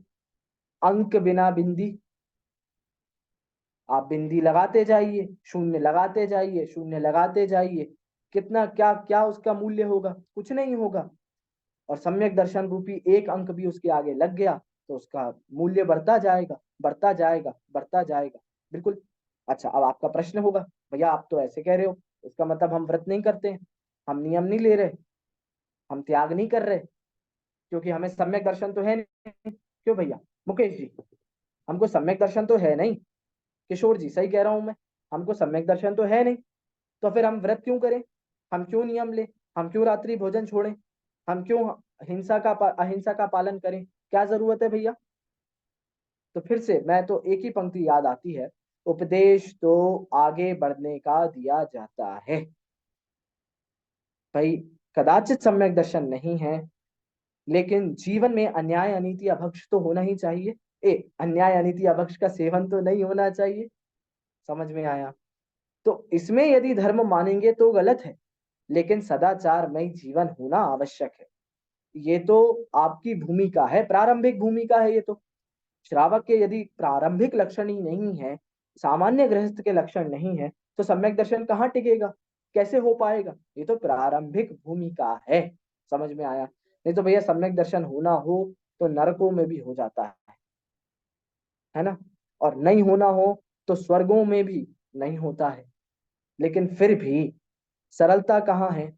अंक बिना बिंदी। आप बिंदी लगाते जाइए, शून्य लगाते जाइए, शून्य लगाते जाइए, कितना क्या क्या उसका मूल्य होगा? कुछ नहीं होगा। और सम्यक दर्शन रूपी एक अंक भी उसके आगे लग गया तो उसका मूल्य बढ़ता जाएगा, बढ़ता जाएगा, बढ़ता जाएगा। बिल्कुल। अच्छा, अब आपका प्रश्न होगा, भैया आप तो ऐसे कह रहे हो, इसका मतलब हम व्रत नहीं करते हैं, हम नियम नहीं ले रहे, हम त्याग नहीं कर रहे, क्योंकि हमें सम्यक दर्शन तो है नहीं। क्यों भैया? मुकेश जी, हमको सम्यक दर्शन तो है नहीं। किशोर जी, सही कह रहा हूं मैं, हमको सम्यक दर्शन तो है नहीं, तो फिर हम व्रत क्यों करें? हम क्यों नियम लें? हम क्यों रात्रि भोजन छोड़ें? हम क्यों अहिंसा का पालन करें? क्या जरूरत है भैया? तो फिर से मैं तो एक ही पंक्ति याद आती है, उपदेश तो आगे बढ़ने का दिया जाता है। भाई कदाचित सम्यक दर्शन नहीं है, लेकिन जीवन में अन्याय अनीति अभक्ष तो होना ही चाहिए। अन्याय अनीति अभक्ष का सेवन तो नहीं होना चाहिए। समझ में आया? तो इसमें यदि धर्म मानेंगे तो गलत है, लेकिन सदाचारमय जीवन होना आवश्यक है। ये तो आपकी भूमिका है, प्रारंभिक भूमिका है ये तो। श्रावक के यदि प्रारंभिक लक्षण ही नहीं है, सामान्य गृहस्थ के लक्षण नहीं है, तो सम्यक दर्शन कहाँ टिकेगा? कैसे हो पाएगा? ये तो प्रारंभिक भूमिका है। समझ में आया? नहीं तो भैया सम्यक दर्शन होना हो तो नरकों में भी हो जाता है ना? और नहीं होना हो तो स्वर्गों में भी नहीं होता है। लेकिन फिर भी सरलता कहाँ है?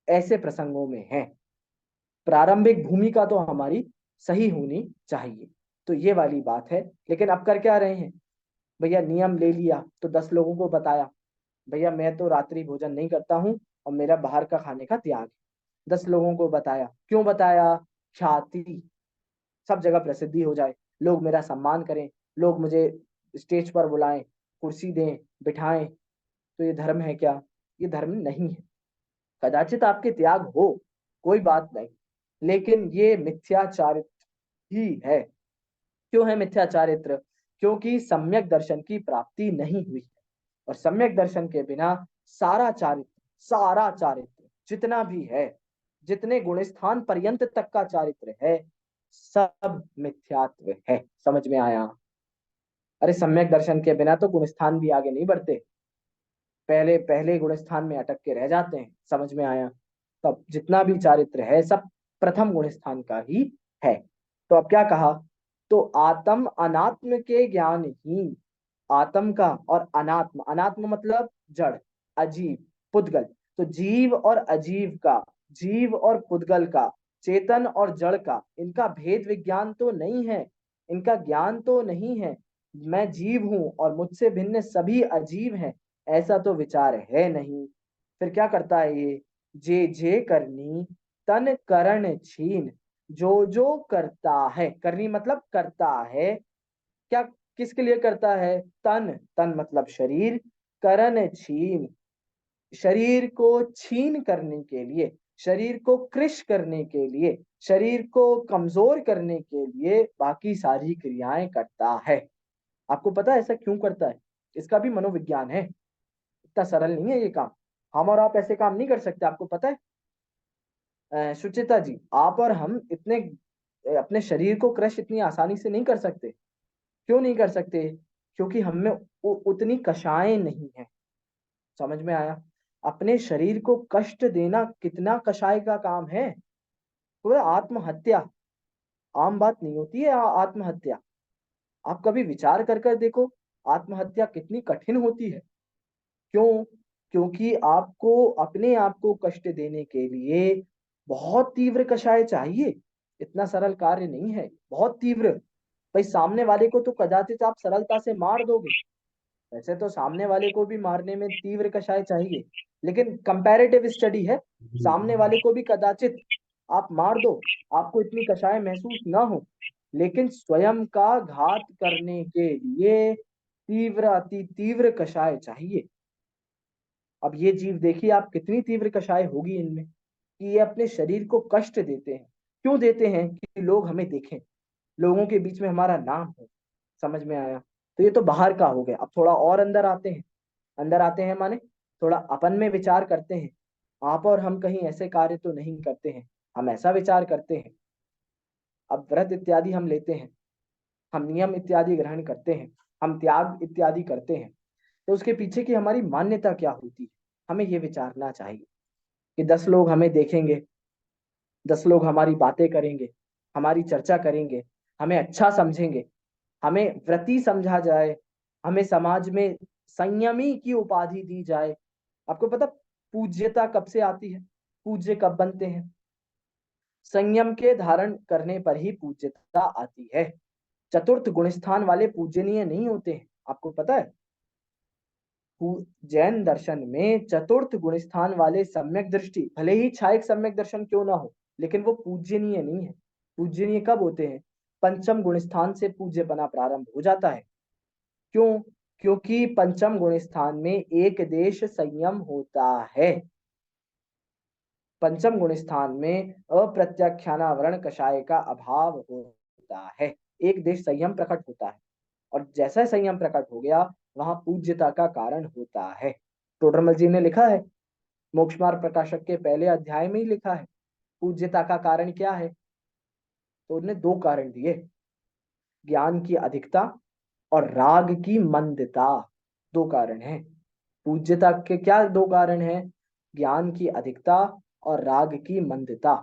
ऐसे प्रसंगों में है। प्रारंभिक भूमिका तो हमारी सही होनी चाहिए। तो ये वाली बात है। लेकिन अब कर क्या रहे हैं भैया? नियम ले लिया तो 10 लोगों को बताया, भैया मैं तो रात्रि भोजन नहीं करता हूँ और मेरा बाहर का खाने का त्याग है। 10 लोगों को बताया, क्यों बताया? ख्याति, सब जगह प्रसिद्धि हो जाए, लोग मेरा सम्मान करें, लोग मुझे स्टेज पर बुलाएं, कुर्सी दें, बिठाएं। तो ये धर्म है क्या? ये धर्म नहीं है। कदाचित आपके त्याग हो, कोई बात नहीं, लेकिन ये मिथ्याचारित्र ही है। क्यों है मिथ्याचारित्र? क्योंकि सम्यक दर्शन की प्राप्ति नहीं हुई है और सम्यक दर्शन के बिना सारा चारित्र जितना भी है, जितने गुण स्थान पर्यंत तक का चारित्र है, सब मिथ्यात्व है। समझ में आया? अरे सम्यक दर्शन के बिना तो गुण स्थान भी आगे नहीं बढ़ते, पहले पहले गुण स्थान में अटक के रह जाते हैं। समझ में आया? तब जितना भी चारित्र है सब प्रथम गुण स्थान का ही है। तो अब क्या कहा, तो आत्म अनात्म के ज्ञान ही, आत्म का और अनात्म, अनात्म मतलब जड़, अजीव, पुद्गल, तो जीव और अजीव का, जीव और पुद्गल का, चेतन और जड़ का, इनका भेद विज्ञान तो नहीं है, इनका ज्ञान तो नहीं है। मैं जीव हूं और मुझसे भिन्न सभी अजीव हैं, ऐसा तो विचार है नहीं। फिर क्या करता है ये, जे जे करनी तन करण छीन, जो जो करता है, करनी मतलब करता है, क्या किसके लिए करता है, तन, तन मतलब शरीर, करण छीन, शरीर को छीन करने के लिए, शरीर को कृश करने के लिए, शरीर को कमजोर करने के लिए बाकी सारी क्रियाएं करता है। आपको पता है ऐसा क्यों करता है? इसका भी मनोविज्ञान है, इतना सरल नहीं है ये काम। हम और आप ऐसे काम नहीं कर सकते, आपको पता है? सुचिता जी, आप और हम इतने अपने शरीर को क्रश इतनी आसानी से नहीं कर सकते। क्यों नहीं कर सकते? क्योंकि हम में उतनी कषाएं नहीं है। समझ में आया? अपने शरीर को कष्ट देना कितना कषाय का काम है। तो आत्महत्या आम बात नहीं होती है। आत्महत्या आप कभी विचार कर कर देखो, आत्महत्या कितनी कठिन होती है। क्यों? क्योंकि आपको अपने आप को कष्ट देने के लिए बहुत तीव्र कषाय चाहिए, इतना सरल कार्य नहीं है, बहुत तीव्र। भाई सामने वाले को तो कदाचित आप सरलता से मार दोगे, वैसे तो सामने वाले को भी मारने में तीव्र कषाय चाहिए, लेकिन कंपैरेटिव स्टडी है, सामने वाले को भी कदाचित आप मार दो, आपको इतनी कषाय महसूस ना हो, लेकिन स्वयं का घात करने के लिए तीव्र अति तीव्र कषाय चाहिए। अब ये जीव देखिए आप, कितनी तीव्र कषाय होगी इनमें कि ये अपने शरीर को कष्ट देते हैं। क्यों देते हैं? कि लोग हमें देखें, लोगों के बीच में हमारा नाम हो। समझ में आया? तो ये तो बाहर का हो गया। अब थोड़ा और अंदर आते हैं, अंदर आते हैं माने थोड़ा अपन में विचार करते हैं। आप और हम कहीं ऐसे कार्य तो नहीं करते हैं, हम ऐसा विचार करते हैं। अब व्रत इत्यादि हम लेते हैं, हम नियम इत्यादि ग्रहण करते हैं, हम त्याग इत्यादि करते हैं, तो उसके पीछे की हमारी मान्यता क्या होती है, हमें ये विचारना चाहिए कि 10 लोग हमें देखेंगे, 10 लोग हमारी बातें करेंगे, हमारी चर्चा करेंगे, हमें अच्छा समझेंगे, हमें व्रती समझा जाए, हमें समाज में संयमी की उपाधि दी जाए। आपको पता पूज्यता कब से आती है, पूज्य कब बनते हैं? संयम के धारण करने पर ही पूज्यता आती है। चतुर्थ गुण स्थान वाले पूजनीय नहीं होते हैं, आपको पता है? जैन दर्शन में चतुर्थ गुण स्थान वाले सम्यक दृष्टि, भले ही छायक सम्यक दर्शन क्यों ना हो, लेकिन वो पूजनीय नहीं है। पूजनीय कब होते हैं? पंचम गुण स्थान से पूज्य बना प्रारंभ हो जाता है। क्यों? क्योंकि पंचम गुण स्थान में एक देश संयम होता है। पंचम गुण स्थान में अप्रत्याख्यानावरण कषाय का अभाव होता है, एक देश संयम प्रकट होता है, और जैसा संयम प्रकट हो गया वहां पूज्यता का कारण होता है। टोडरमल जी ने लिखा है, मोक्ष मार्ग प्रकाशक के पहले अध्याय में ही लिखा है पूज्यता का कारण क्या है। तो उन्होंने 2 कारण दिए, ज्ञान की अधिकता और राग की मंदता। 2 कारण हैं पूज्यता के। क्या 2 कारण हैं? ज्ञान की अधिकता और राग की मंदता।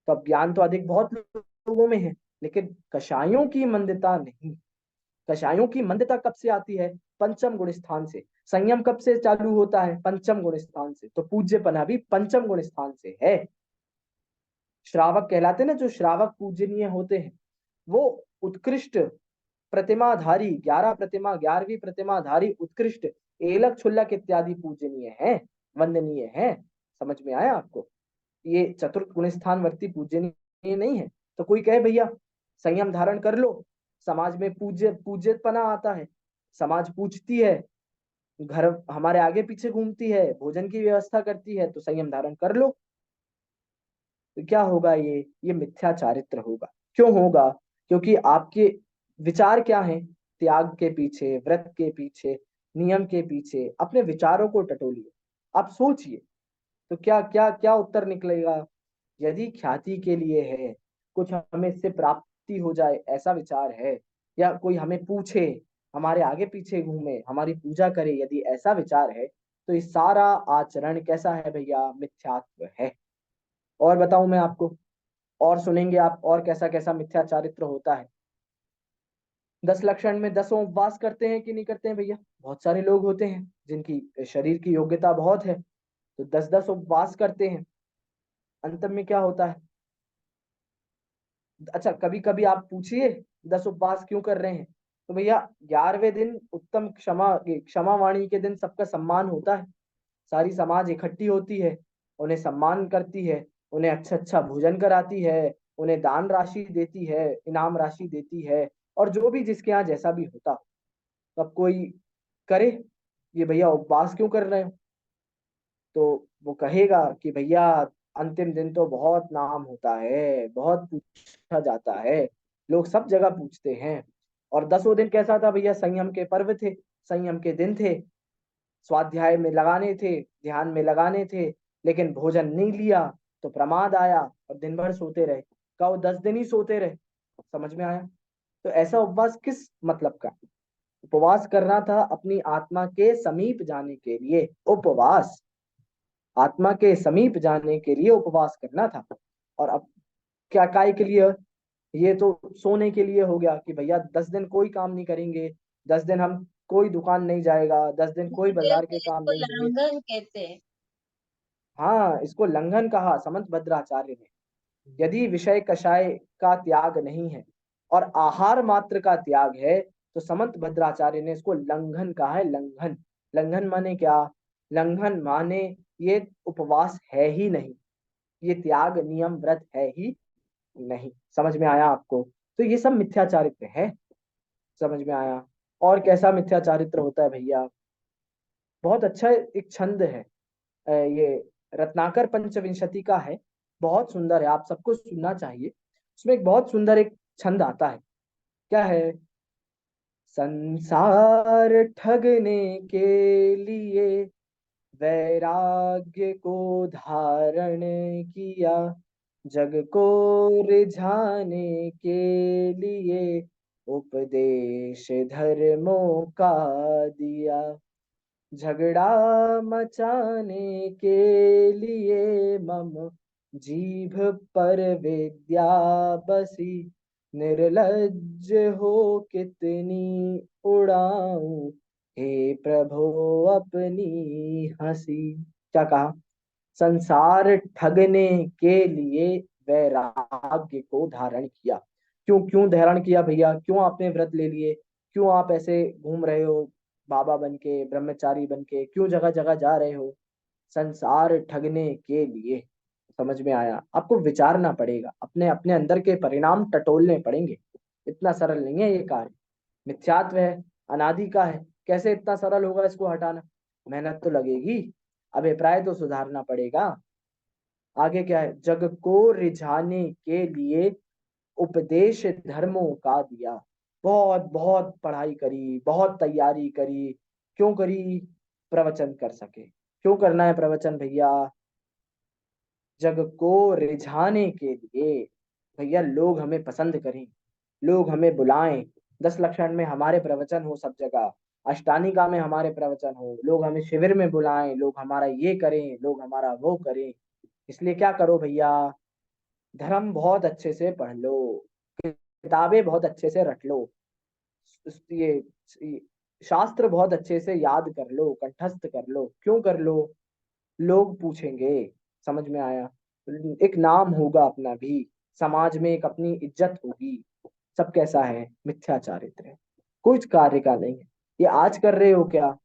तो अब ज्ञान तो अधिक बहुत लोगों में है, लेकिन कषायों की मंदता नहीं। कषायों की मंदता कब से आती है? पंचम गुण स्थान से। संयम कब से चालू होता है? पंचम गुण स्थान से। तो पूज्यपना भी पंचम गुण स्थान से है। श्रावक कहलाते ना, जो श्रावक पूजनीय होते हैं, वो उत्कृष्ट प्रतिमाधारी, 11 प्रतिमा, 11वीं प्रतिमाधारी उत्कृष्ट एलक छुल्लक इत्यादि पूजनीय है, वंदनीय है। समझ में आया आपको? ये चतुर्थ गुण स्थान वर्ती पूजनीय नहीं है। तो कोई कहे भैया संयम धारण कर लो, समाज में पूज्यपना आता है, समाज पूछती है, घर हमारे आगे पीछे घूमती है, भोजन की व्यवस्था करती है, तो संयम धारण कर लो। तो क्या होगा? ये मिथ्या चारित्र होगा। क्यों होगा? क्योंकि आपके विचार क्या हैं? त्याग के पीछे, व्रत के पीछे, नियम के पीछे अपने विचारों को टटोलिए, आप सोचिए, तो क्या क्या क्या उत्तर निकलेगा? यदि ख्याति के लिए है, कुछ हमें इससे प्राप्ति हो जाए ऐसा विचार है, या कोई हमें पूछे, हमारे आगे पीछे घूमे, हमारी पूजा करे, यदि ऐसा विचार है तो ये सारा आचरण कैसा है भैया? मिथ्यात्व है। और बताऊं मैं आपको, और सुनेंगे आप और कैसा कैसा मिथ्या चारित्र होता है। 10 लक्षण में 10 उपवास करते हैं कि नहीं करते हैं भैया? बहुत सारे लोग होते हैं जिनकी शरीर की योग्यता बहुत है, तो 10 10 उपवास करते हैं। अंत में क्या होता है? अच्छा, कभी कभी आप पूछिए 10 उपवास क्यों कर रहे हैं, तो भैया 11वें दिन उत्तम क्षमा वाणी के दिन सबका सम्मान होता है, सारी समाज इकट्ठी होती है, उन्हें सम्मान करती है, उन्हें अच्छा अच्छा भोजन कराती है, उन्हें दान राशि देती है, इनाम राशि देती है, और जो भी जिसके यहाँ जैसा भी होता हो। तब कोई करे ये भैया उपवास क्यों कर रहे हो, तो वो कहेगा कि भैया अंतिम दिन तो बहुत नाम होता है, बहुत पूछा जाता है, लोग सब जगह पूछते हैं। और 10वें दिन कैसा था भैया? संयम के पर्व थे, संयम के दिन थे, स्वाध्याय में लगाने थे, ध्यान में लगाने थे, लेकिन भोजन नहीं लिया तो प्रमाद आया और दिन भर सोते रहे। का वो 10 दिन ही सोते रहे? समझ में आया? तो ऐसा उपवास किस मतलब का? उपवास करना था अपनी आत्मा के समीप जाने के लिए, उपवास आत्मा के समीप जाने के लिए उपवास करना था। और अब क्या काय के लिए? ये तो सोने के लिए हो गया कि भैया 10 दिन कोई काम नहीं करेंगे, 10 दिन हम कोई दुकान नहीं जाएगा, 10 दिन कोई गुरुदेव बाजार जी, के काम इसको नहीं होंगे। लंघन कहते हैं। हाँ, इसको लंघन कहा समंत भद्राचार्य ने। यदि विषय कषाय का त्याग नहीं है और आहार मात्र का त्याग है, तो समंत भद्राचार्य ने इसको लंघन कहा है। लंघन, लंघन माने क्या? लंघन माने ये उपवास है ही नहीं, ये त्याग नियम व्रत है ही नहीं। समझ में आया आपको? तो ये सब मिथ्याचारित्र है। समझ में आया? और कैसा मिथ्याचारित्र होता है भैया? बहुत अच्छा एक छंद है, ये रत्नाकर पंचविंशति का है, बहुत सुंदर है, आप सबको सुनना चाहिए। उसमें एक बहुत सुंदर एक छंद आता है। क्या है? संसार ठगने के लिए वैराग्य को धारण किया, जग को रिझाने के लिए उपदेश धर्मों का दिया, झगड़ा मचाने के लिए मम जीभ पर विद्या बसी, निर्लज्ज हो कितनी उड़ाऊं हे प्रभु अपनी हंसी। क्या कहा? संसार ठगने के लिए वैराग्य को धारण किया। क्यों क्यों धारण किया भैया? क्यों आपने व्रत ले लिए? क्यों आप ऐसे घूम रहे हो बाबा बन के, ब्रह्मचारी बन के? क्यों जगह जगह जा रहे हो? संसार ठगने के लिए। समझ में आया? आपको विचारना पड़ेगा, अपने अपने अंदर के परिणाम टटोलने पड़ेंगे। इतना सरल नहीं है ये कार्य, मिथ्यात्व है, अनादि का है। कैसे इतना सरल होगा इसको हटाना? मेहनत तो लगेगी, अभिप्राय तो सुधारना पड़ेगा। आगे क्या है? जग को रिझाने के लिए उपदेश धर्मों का दिया। बहुत बहुत पढ़ाई करी, बहुत तैयारी करी। क्यों करी? प्रवचन कर सके। क्यों करना है प्रवचन भैया? जग को रिझाने के लिए। भैया लोग हमें पसंद करें, लोग हमें बुलाएं, 10 लक्षण में हमारे प्रवचन हो सब जगह, अष्टानिका में हमारे प्रवचन हो, लोग हमें शिविर में बुलाएं, लोग हमारा ये करें, लोग हमारा वो करें। इसलिए क्या करो भैया? धर्म बहुत अच्छे से पढ़ लो, किताबें बहुत अच्छे से रट लो, ये शास्त्र बहुत अच्छे से याद कर लो, कंठस्थ कर लो। क्यों कर लो? लोग पूछेंगे। समझ में आया? एक नाम होगा अपना भी, समाज में एक अपनी इज्जत होगी। सब कैसा है? मिथ्याचारित्र है, कुछ कार्य का नहीं है। ये आज कर रहे हो क्या?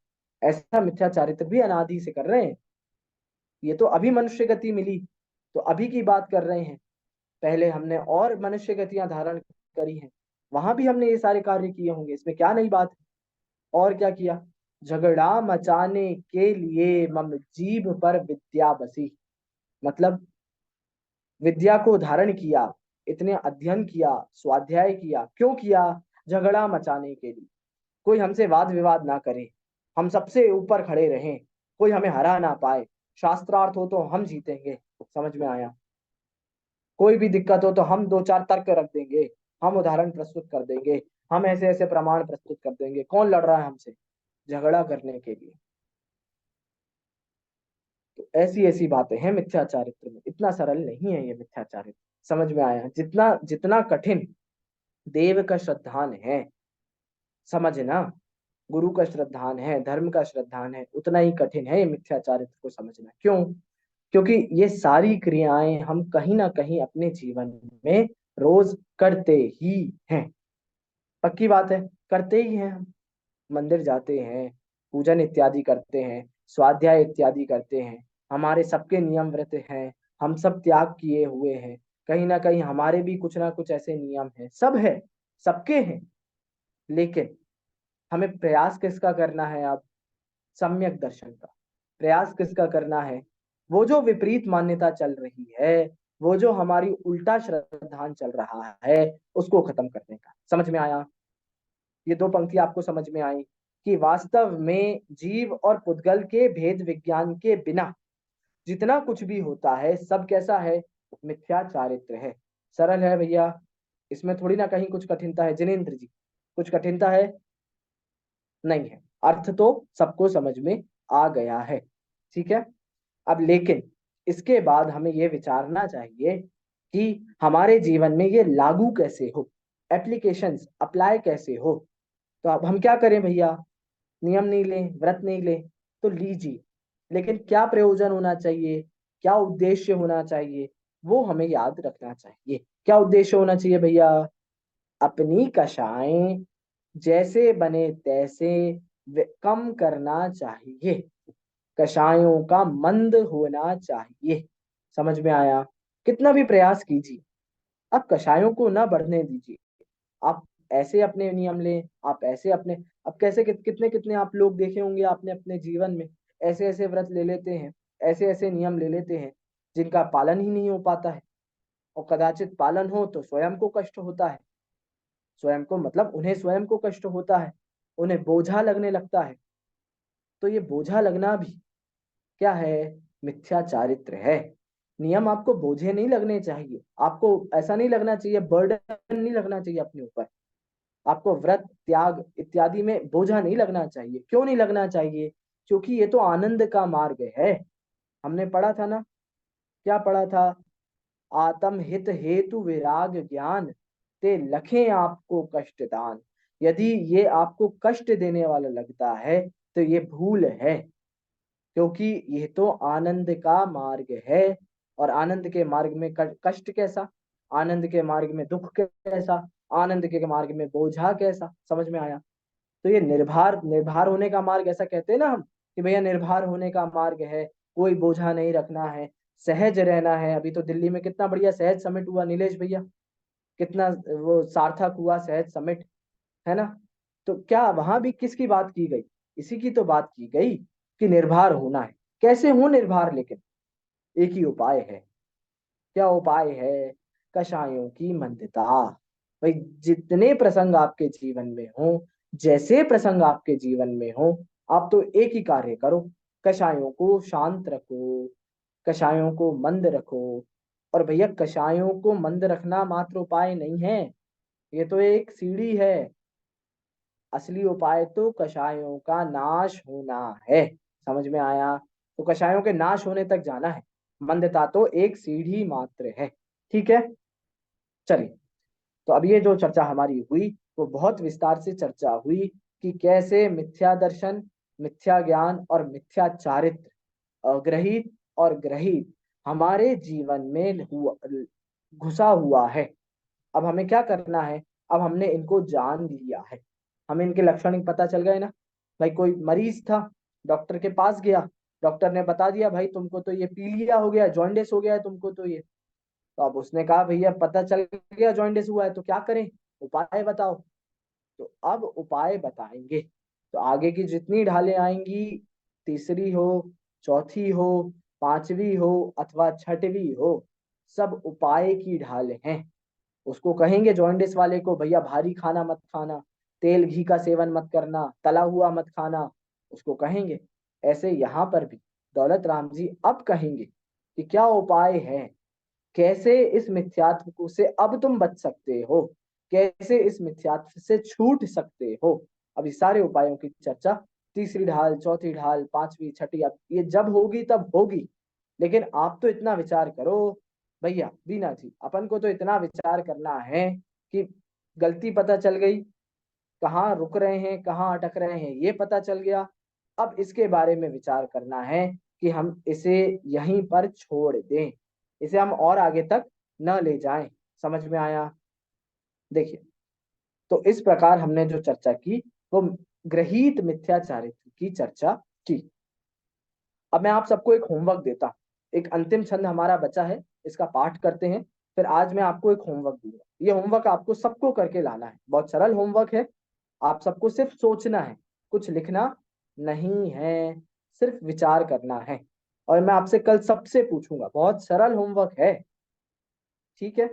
ऐसा मिथ्याचारित्र भी अनादि से कर रहे हैं। ये तो अभी मनुष्य गति मिली, तो अभी की बात कर रहे हैं। पहले हमने और मनुष्य गतियां धारण करी हैं, वहां भी हमने ये सारे कार्य किए होंगे, इसमें क्या नई बात है? और क्या किया? झगड़ा मचाने के लिए मम जीभ पर विद्या बसी। मतलब विद्या को धारण किया, इतने अध्ययन किया, स्वाध्याय किया। क्यों किया? झगड़ा मचाने के लिए। कोई हमसे वाद विवाद ना करे, हम सबसे ऊपर खड़े रहें, कोई हमें हरा ना पाए, शास्त्रार्थ हो तो हम जीतेंगे। समझ में आया? कोई भी दिक्कत हो तो हम दो चार तर्क रख देंगे, हम उदाहरण प्रस्तुत कर देंगे, हम ऐसे ऐसे प्रमाण प्रस्तुत कर देंगे। कौन लड़ रहा है हमसे? झगड़ा करने के लिए। तो ऐसी ऐसी बातें हैं मिथ्या चारित्र में। इतना सरल नहीं है ये मिथ्या चारित्र। समझ में आया? जितना जितना कठिन देव का श्रद्धान है समझना, गुरु का श्रद्धान है, धर्म का श्रद्धान है, उतना ही कठिन है ये मिथ्या चारित्र को समझना। क्यों? क्योंकि ये सारी क्रियाएं हम कहीं ना कहीं अपने जीवन में रोज करते ही हैं। पक्की बात है, करते ही हैं हम। मंदिर जाते हैं, पूजन इत्यादि करते हैं, स्वाध्याय इत्यादि करते हैं, हमारे सबके नियम व्रत हैं, हम सब त्याग किए हुए हैं। कहीं ना कहीं हमारे भी कुछ ना कुछ ऐसे नियम हैं, सब है, सबके हैं। लेकिन हमें प्रयास किसका करना है? अब सम्यक दर्शन का प्रयास किसका करना है? वो जो विपरीत मान्यता चल रही है, वो जो हमारी उल्टा श्रद्धान चल रहा है, उसको खत्म करने का। समझ में आया? ये दो पंक्ति आपको समझ में आई कि वास्तव में जीव और पुद्गल के भेद विज्ञान के बिना जितना कुछ भी होता है सब कैसा है? मिथ्या चारित्र है। सरल है भैया, इसमें थोड़ी ना कहीं कुछ कठिनता है। जिनेन्द्र जी, कुछ कठिनता है? नहीं है। अर्थ तो सबको समझ में आ गया है, ठीक है। अब लेकिन इसके बाद हमें यह विचारना चाहिए कि हमारे जीवन में ये लागू कैसे हो, एप्लीकेशंस अप्लाई कैसे हो। तो अब हम क्या करें भैया? नियम नहीं लें, व्रत नहीं लें तो लीजिए, लेकिन क्या प्रयोजन होना चाहिए, क्या उद्देश्य होना चाहिए, वो हमें याद रखना चाहिए। क्या उद्देश्य होना चाहिए भैया? अपनी कषाएं जैसे बने तैसे कम करना चाहिए, कषायों का मंद होना चाहिए। समझ में आया? कितना भी प्रयास कीजिए, अब कषायों को ना बढ़ने दीजिए। आप ऐसे अपने नियम लें, आप ऐसे अपने, अब कैसे कितने कितने आप लोग देखे होंगे आपने अपने जीवन में, ऐसे ऐसे व्रत ले लेते हैं, ऐसे ऐसे नियम ले लेते हैं जिनका पालन ही नहीं हो पाता है। और कदाचित पालन हो तो स्वयं को कष्ट होता है, स्वयं को मतलब उन्हें स्वयं को कष्ट होता है, उन्हें बोझा लगने लगता है। तो ये बोझा लगना भी क्या है? मिथ्या चारित्र है। नियम आपको बोझे नहीं लगने चाहिए, आपको ऐसा नहीं लगना चाहिए, बर्डन नहीं लगना चाहिए अपने ऊपर। आपको व्रत त्याग इत्यादि में बोझा नहीं लगना चाहिए। क्यों नहीं लगना चाहिए? क्योंकि ये तो आनंद का मार्ग है। हमने पढ़ा था ना, क्या पढ़ा था? आत्म हित हेतु विराग ज्ञान ते लखें आपको कष्ट दान। यदि ये आपको कष्ट देने वाला लगता है तो ये भूल है, क्योंकि ये तो आनंद का मार्ग है। और आनंद के मार्ग में कष्ट कैसा? आनंद के मार्ग में दुख कैसा? आनंद के मार्ग में बोझा कैसा? समझ में आया? तो ये निर्भर निर्भर होने का मार्ग, ऐसा कहते हैं ना हम कि भैया निर्भर होने का मार्ग है, कोई बोझा नहीं रखना है, सहज रहना है। अभी तो दिल्ली में कितना बढ़िया सहज समिट हुआ नीलेश भैया, कितना वो सार्थक हुआ सहज समिट, है ना। तो क्या वहां भी किसकी बात की गई? इसी की तो बात की गई कि निर्भर होना है। कैसे हो निर्भर? लेकिन एक ही उपाय है। क्या उपाय है? कषायों की मंदता। भाई जितने प्रसंग आपके जीवन में हो, जैसे प्रसंग आपके जीवन में हो, आप तो एक ही कार्य करो, कषायों को शांत रखो, कषायों को मंद रखो। और भैया कषायों को मंद रखना मात्र उपाय नहीं है, ये तो एक सीढ़ी है। असली उपाय तो कषायों का नाश होना है। समझ में आया? तो कषायों के नाश होने तक जाना है, मंदता तो एक सीढ़ी मात्र है। ठीक है, चलिए। तो अब ये जो चर्चा हमारी हुई वो बहुत विस्तार से चर्चा हुई कि कैसे मिथ्या दर्शन, मिथ्या ज्ञान और मिथ्या चारित्र, अग्रहित और ग्रहित हमारे जीवन में घुसा हुआ है। अब हमें क्या करना है? अब हमने इनको जान लिया है, हमें इनके लक्षण पता चल गए ना। भाई कोई मरीज था, डॉक्टर के पास गया, डॉक्टर ने बता दिया भाई तुमको तो ये पीलिया हो गया, जॉन्डिस हो गया है तुमको तो ये। तो अब उसने कहा भैया पता चल गया जॉन्डिस हुआ है तो क्या करें, उपाय बताओ। तो अब उपाय बताएंगे। तो आगे की जितनी ढालें आएंगी, तीसरी हो, चौथी हो, पांचवी हो अथवा छठवी हो, सब उपाय की ढाल हैं। उसको कहेंगे जॉन्डिस वाले को भैया भारी खाना मत खाना, तेल घी का सेवन मत करना, तला हुआ मत खाना, उसको कहेंगे। ऐसे यहाँ पर भी दौलत राम जी अब कहेंगे कि क्या उपाय है। कैसे इस मिथ्यात्व से अब तुम बच सकते हो, कैसे इस मिथ्यात्व से छूट सकते हो। अब इस सारे उपायों की चर्चा तीसरी ढाल, चौथी ढाल, पांचवी, छठी, अब ये जब होगी तब होगी। लेकिन आप तो इतना विचार करो भैया बीना जी, अपन को तो इतना विचार करना है कि गलती पता चल गई, कहाँ रुक रहे हैं, कहाँ अटक रहे हैं ये पता चल गया। अब इसके बारे में विचार करना है कि हम इसे यहीं पर छोड़ दें, इसे हम और आगे तक न ले जाएं। समझ में आया? देखिए, तो इस प्रकार हमने जो चर्चा की वो ग्रहीत मिथ्याचारित्र की चर्चा की। अब मैं आप सबको एक होमवर्क देता हूँ, एक अंतिम छंद हमारा बचा है, इसका पाठ करते हैं, फिर आज मैं आपको एक होमवर्क दूंगा। ये होमवर्क आपको सबको करके लाना है, बहुत सरल होमवर्क है। आप सबको सिर्फ सोचना है, कुछ लिखना नहीं है, सिर्फ विचार करना है। और मैं आपसे कल सबसे पूछूंगा, बहुत सरल होमवर्क है, ठीक है?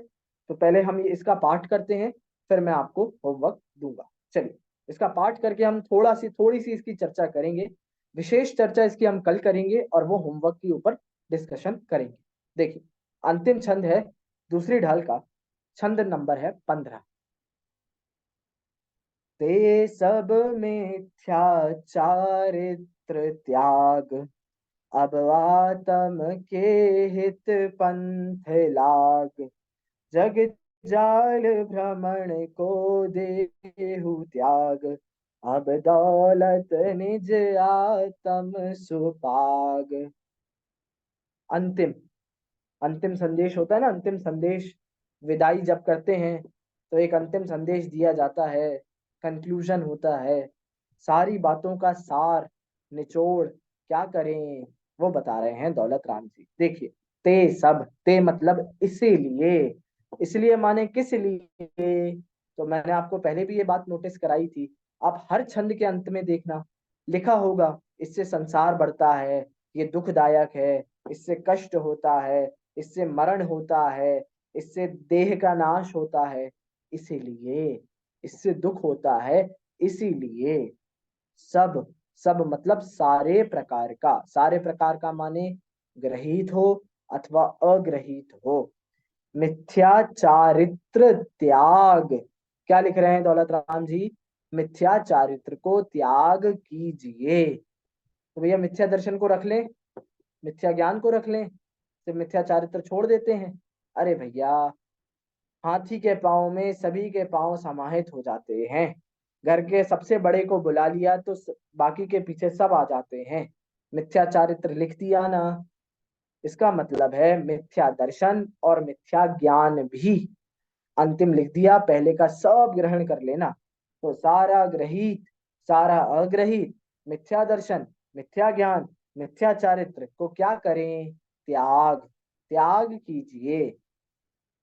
तो पहले हम ये इसका पाठ करते हैं, फिर मैं आपको होमवर्क दूंगा। चलिए, इसका पाठ करके हम थोड़ी सी इसकी चर्चा करेंगे, विशेष चर्चा इसकी हम कल करेंगे और वो होमवर्क के ऊपर डिस्कशन करेंगे। देखिए, अंतिम छंद है दूसरी ढाल का, छंद नंबर है 15। ते सब मिथ्याचारित्र त्याग, अब आत्म के हित पंथ लाग, जग जाल भ्रमण को देहु त्याग, अब दौलत निज आत्म सुपाग। अंतिम अंतिम संदेश होता है ना, अंतिम संदेश, विदाई जब करते हैं तो एक अंतिम संदेश दिया जाता है, कंक्लूजन होता है, सारी बातों का सार, निचोड़ क्या करें वो बता रहे हैं दौलत राम जी। देखिए, ते सब, ते मतलब इसीलिए, इसलिए माने किस लिए, तो मैंने आपको पहले भी ये बात नोटिस कराई थी। आप हर छंद के अंत में देखना, लिखा होगा इससे संसार बढ़ता है, ये दुखदायक है, इससे कष्ट होता है, इससे मरण होता है, इससे देह का नाश होता है, इसीलिए, इससे दुख होता है, इसीलिए। सब, सब मतलब सारे प्रकार का, सारे प्रकार का माने ग्रहित हो अथवा अग्रहित हो। मिथ्या चारित्र त्याग, क्या लिख रहे हैं दौलत राम जी? मिथ्या चारित्र को त्याग कीजिए। तो भैया मिथ्या दर्शन को रख लें, मिथ्या ज्ञान को रख लें, सिर्फ मिथ्या चारित्र छोड़ देते हैं? अरे भैया, हाथी के पांव में सभी के पांव समाहित हो जाते हैं, घर के सबसे बड़े को बुला लिया तो बाकी के पीछे सब आ जाते हैं। मिथ्या चारित्र लिख दिया ना, इसका मतलब है मिथ्या दर्शन और मिथ्या ज्ञान भी अंतिम लिख दिया, पहले का सब ग्रहण कर लेना। तो सारा ग्रहित, सारा अग्रहित, मिथ्या दर्शन, मिथ्या ज्ञान, मिथ्या चारित्र को क्या करें? त्याग, त्याग कीजिए।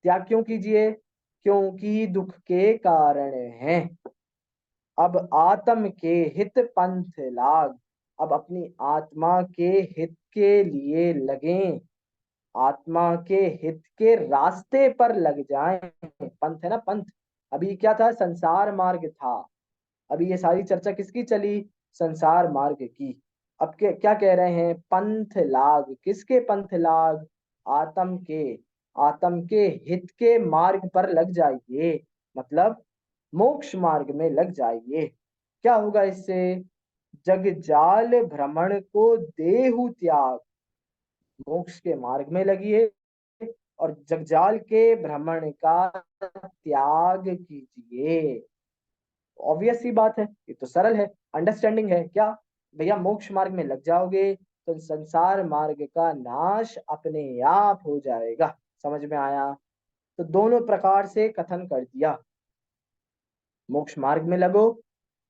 त्याग क्यों कीजिए? क्योंकि दुख के कारण हैं। अब आत्म के हित पंथ लाग, अब अपनी आत्मा के हित के लिए लगें, आत्मा के हित के रास्ते पर लग जाएं। पंथ है ना, पंथ। अभी क्या था? संसार मार्ग था। अभी ये सारी चर्चा किसकी चली? संसार मार्ग की। अब क्या कह रहे हैं? पंथ लाग, किसके पंथ लाग? आत्म के, आत्म के हित के मार्ग पर लग जाइए, मतलब मोक्ष मार्ग में लग जाइए। क्या होगा इससे? जग जाल भ्रमण को देहु त्याग, मोक्ष के मार्ग में लगिए और जगजाल के भ्रमण का त्याग कीजिए। ऑब्वियस सी बात है, ये तो सरल है, अंडरस्टैंडिंग है। क्या भैया? मोक्ष मार्ग में लग जाओगे तो संसार मार्ग का नाश अपने आप हो जाएगा। समझ में आया? तो दोनों प्रकार से कथन कर दिया, मोक्ष मार्ग में लगो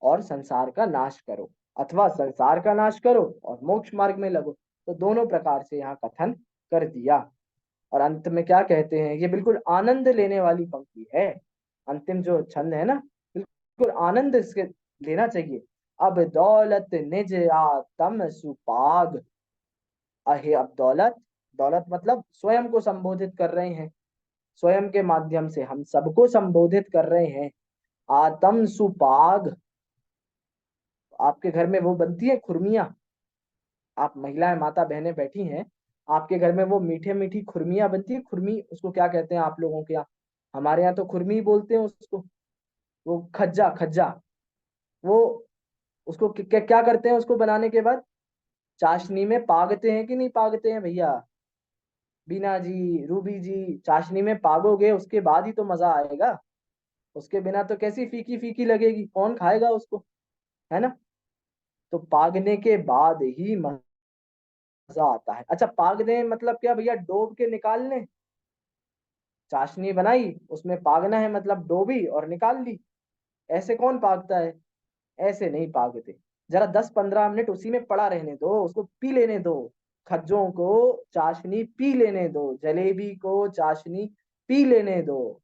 और संसार का नाश करो, अथवा संसार का नाश करो और मोक्ष मार्ग में लगो। तो दोनों प्रकार से यहाँ कथन कर दिया। और अंत में क्या कहते हैं? ये बिल्कुल आनंद लेने वाली पंक्ति है, अंतिम जो छंद है ना, बिल्कुल आनंद इसके लेना चाहिए। अब दौलत निज आत्म सुपाग, अहे अब दौलत, दौलत मतलब स्वयं को संबोधित कर रहे हैं, स्वयं के माध्यम से हम सबको संबोधित कर रहे हैं। आत्म सुपाग, आपके घर में वो बनती है खुरमिया, आप महिलाएं, माता बहनें बैठी हैं, आपके घर में वो मीठे मीठी खुरमियां बनती है, खुरमी उसको क्या कहते हैं आप लोगों के यहाँ? हमारे यहाँ तो खुरमी ही बोलते हैं उसको। वो खज्जा खज्जा, वो उसको क्या करते हैं उसको बनाने के बाद? चाशनी में पागते हैं कि नहीं पागते हैं भैया? बीना जी, रूबी जी, चाशनी में पागोगे उसके बाद ही तो मजा आएगा। उसके बिना तो कैसी फीकी फीकी लगेगी, कौन खाएगा उसको, है ना? तो पागने के बाद ही मजा आता है। अच्छा, पागने मतलब क्या भैया? डोब के निकाल लें? चाशनी बनाई, उसमें पागना है मतलब डोबी और निकाल ली। ऐसे कौन पागता है? ऐसे नहीं पागते। जरा 10-15 मिनट उसी में पड़ा रहने दो, उसको पी लेने दो। खज्जों को चाशनी पी लेने दो, जलेबी को चाशनी पी लेने दो,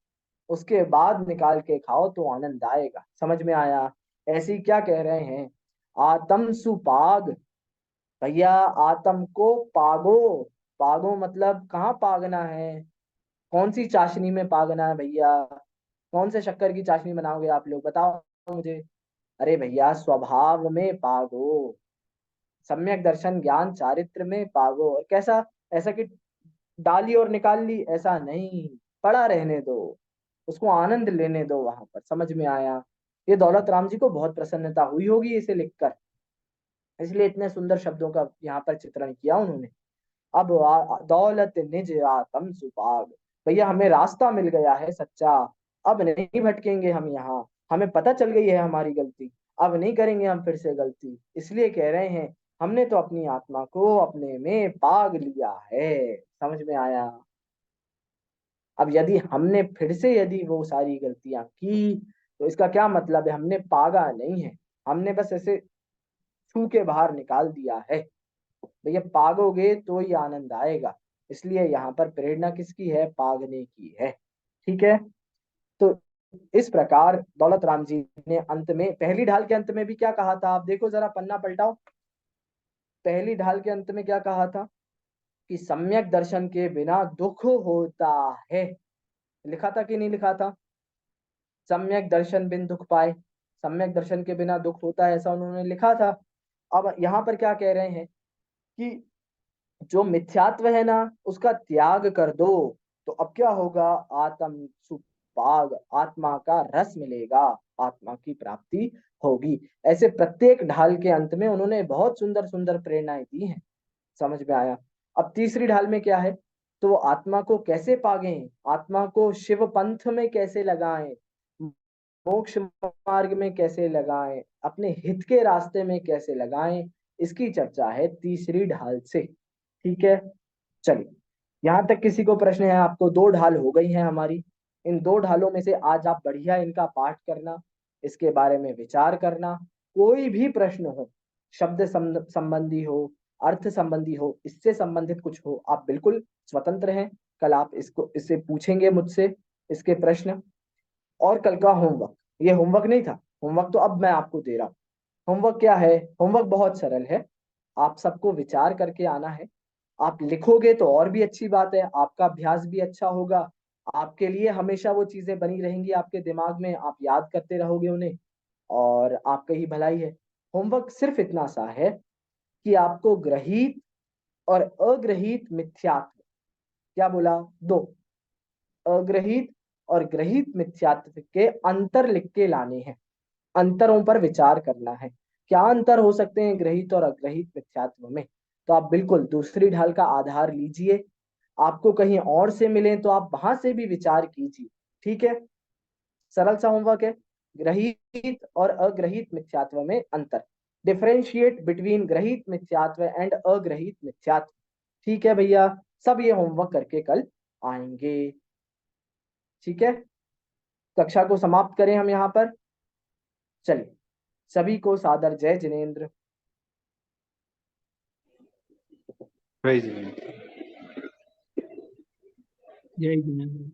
उसके बाद निकाल के खाओ तो आनंद आएगा। समझ में आया? ऐसी क्या कह रहे हैं? आत्म सुपाग। भैया आत्म को पागो। पागो मतलब कहाँ पागना है? कौन सी चाशनी में पागना है भैया? कौन से शक्कर की चाशनी बनाओगे आप लोग, बताओ मुझे। अरे भैया स्वभाव में पागो, सम्यक दर्शन ज्ञान चारित्र में पागो। और कैसा? ऐसा कि डाली और निकाल ली, ऐसा नहीं। पड़ा रहने दो, उसको आनंद लेने दो वहां पर। समझ में आया? ये दौलत राम जी को बहुत प्रसन्नता हुई होगी इसे लिखकर, इसलिए इतने सुंदर शब्दों का यहाँ पर चित्रण किया उन्होंने। अब दौलत निज आत्म सुपाग। भैया हमें रास्ता मिल गया है सच्चा, अब नहीं भटकेंगे हम यहाँ। हमें पता चल गई है हमारी गलती, अब नहीं करेंगे हम फिर से गलती। इसलिए कह रहे हैं हमने तो अपनी आत्मा को अपने में पाग लिया है। समझ में आया? अब यदि हमने फिर से यदि वो सारी गलतियां की तो इसका क्या मतलब है? हमने पागा नहीं है, हमने बस ऐसे छू के बाहर निकाल दिया है। भैया पागोगे तो ही आनंद आएगा। इसलिए यहाँ पर प्रेरणा किसकी है? पागने की है। ठीक है। तो इस प्रकार दौलत राम जी ने अंत में, पहली ढाल के अंत में भी क्या कहा था? आप देखो जरा, पन्ना पलटाओ। पहली ढाल के अंत में क्या कहा था? कि सम्यक दर्शन के बिना दुख होता है। लिखा था कि नहीं लिखा था? सम्यक दर्शन बिन दुख पाए, सम्यक दर्शन के बिना दुख होता है, ऐसा उन्होंने लिखा था। अब यहाँ पर क्या कह रहे हैं कि जो मिथ्यात्व है ना उसका त्याग कर दो, तो अब क्या होगा? आत्म सुपाग, आत्मा का रस मिलेगा, आत्मा की प्राप्ति होगी। ऐसे प्रत्येक ढाल के अंत में उन्होंने बहुत सुंदर सुंदर प्रेरणाएं दी हैं। समझ में आया? अब तीसरी ढाल में क्या है? तो वो आत्मा को कैसे पागें, आत्मा को शिव पंथ में कैसे लगाएं, मोक्ष मार्ग में कैसे लगाएं, अपने हित के रास्ते में कैसे लगाएं, इसकी चर्चा है तीसरी ढाल से। ठीक है। चलिए, यहां तक किसी को प्रश्न है? आपको 2 ढाल हो गई हैं हमारी। इन 2 ढालों में से आज आप बढ़िया इनका पाठ करना, इसके बारे में विचार करना। कोई भी प्रश्न हो, शब्द संबंधी हो, अर्थ संबंधी हो, इससे संबंधित कुछ हो, आप बिल्कुल स्वतंत्र हैं। कल आप इससे पूछेंगे मुझसे इसके प्रश्न। और कल का होमवर्क, ये होमवर्क नहीं था, होमवर्क तो अब मैं आपको दे रहा हूँ। होमवर्क क्या है? होमवर्क बहुत सरल है। आप सबको विचार करके आना है। आप लिखोगे तो और भी अच्छी बात है, आपका अभ्यास भी अच्छा होगा। आपके लिए हमेशा वो चीजें बनी रहेंगी आपके दिमाग में, आप याद करते रहोगे उन्हें, और आपका ही भलाई है। होमवर्क सिर्फ इतना सा है कि आपको ग्रहित और अग्रहित मिथ्यात्व, क्या बोला? दो, अग्रहित और ग्रहित मिथ्यात्व के अंतर लिख के लाने हैं। अंतरों पर विचार करना है, क्या अंतर हो सकते हैं ग्रहित और अग्रहित मिथ्यात्व में। तो आप बिल्कुल दूसरी ढाल का आधार लीजिए, आपको कहीं और से मिले तो आप वहां से भी विचार कीजिए। ठीक है। सरल सा होमवर्क है। ग्रहित और अग्रहित मिथ्यात्व में अंतर, डिफरेंशिएट बिटवीन ग्रहित मिथ्यात्व एंड अग्रहित मिथ्यात्व। ठीक है भैया, सब ये होमवर्क करके कल आएंगे। ठीक है। कक्षा को समाप्त करें हम यहाँ पर। चलिए, सभी को सादर जय जिनेंद्र। जय जिनेंद्र। जय जिनेंद्र।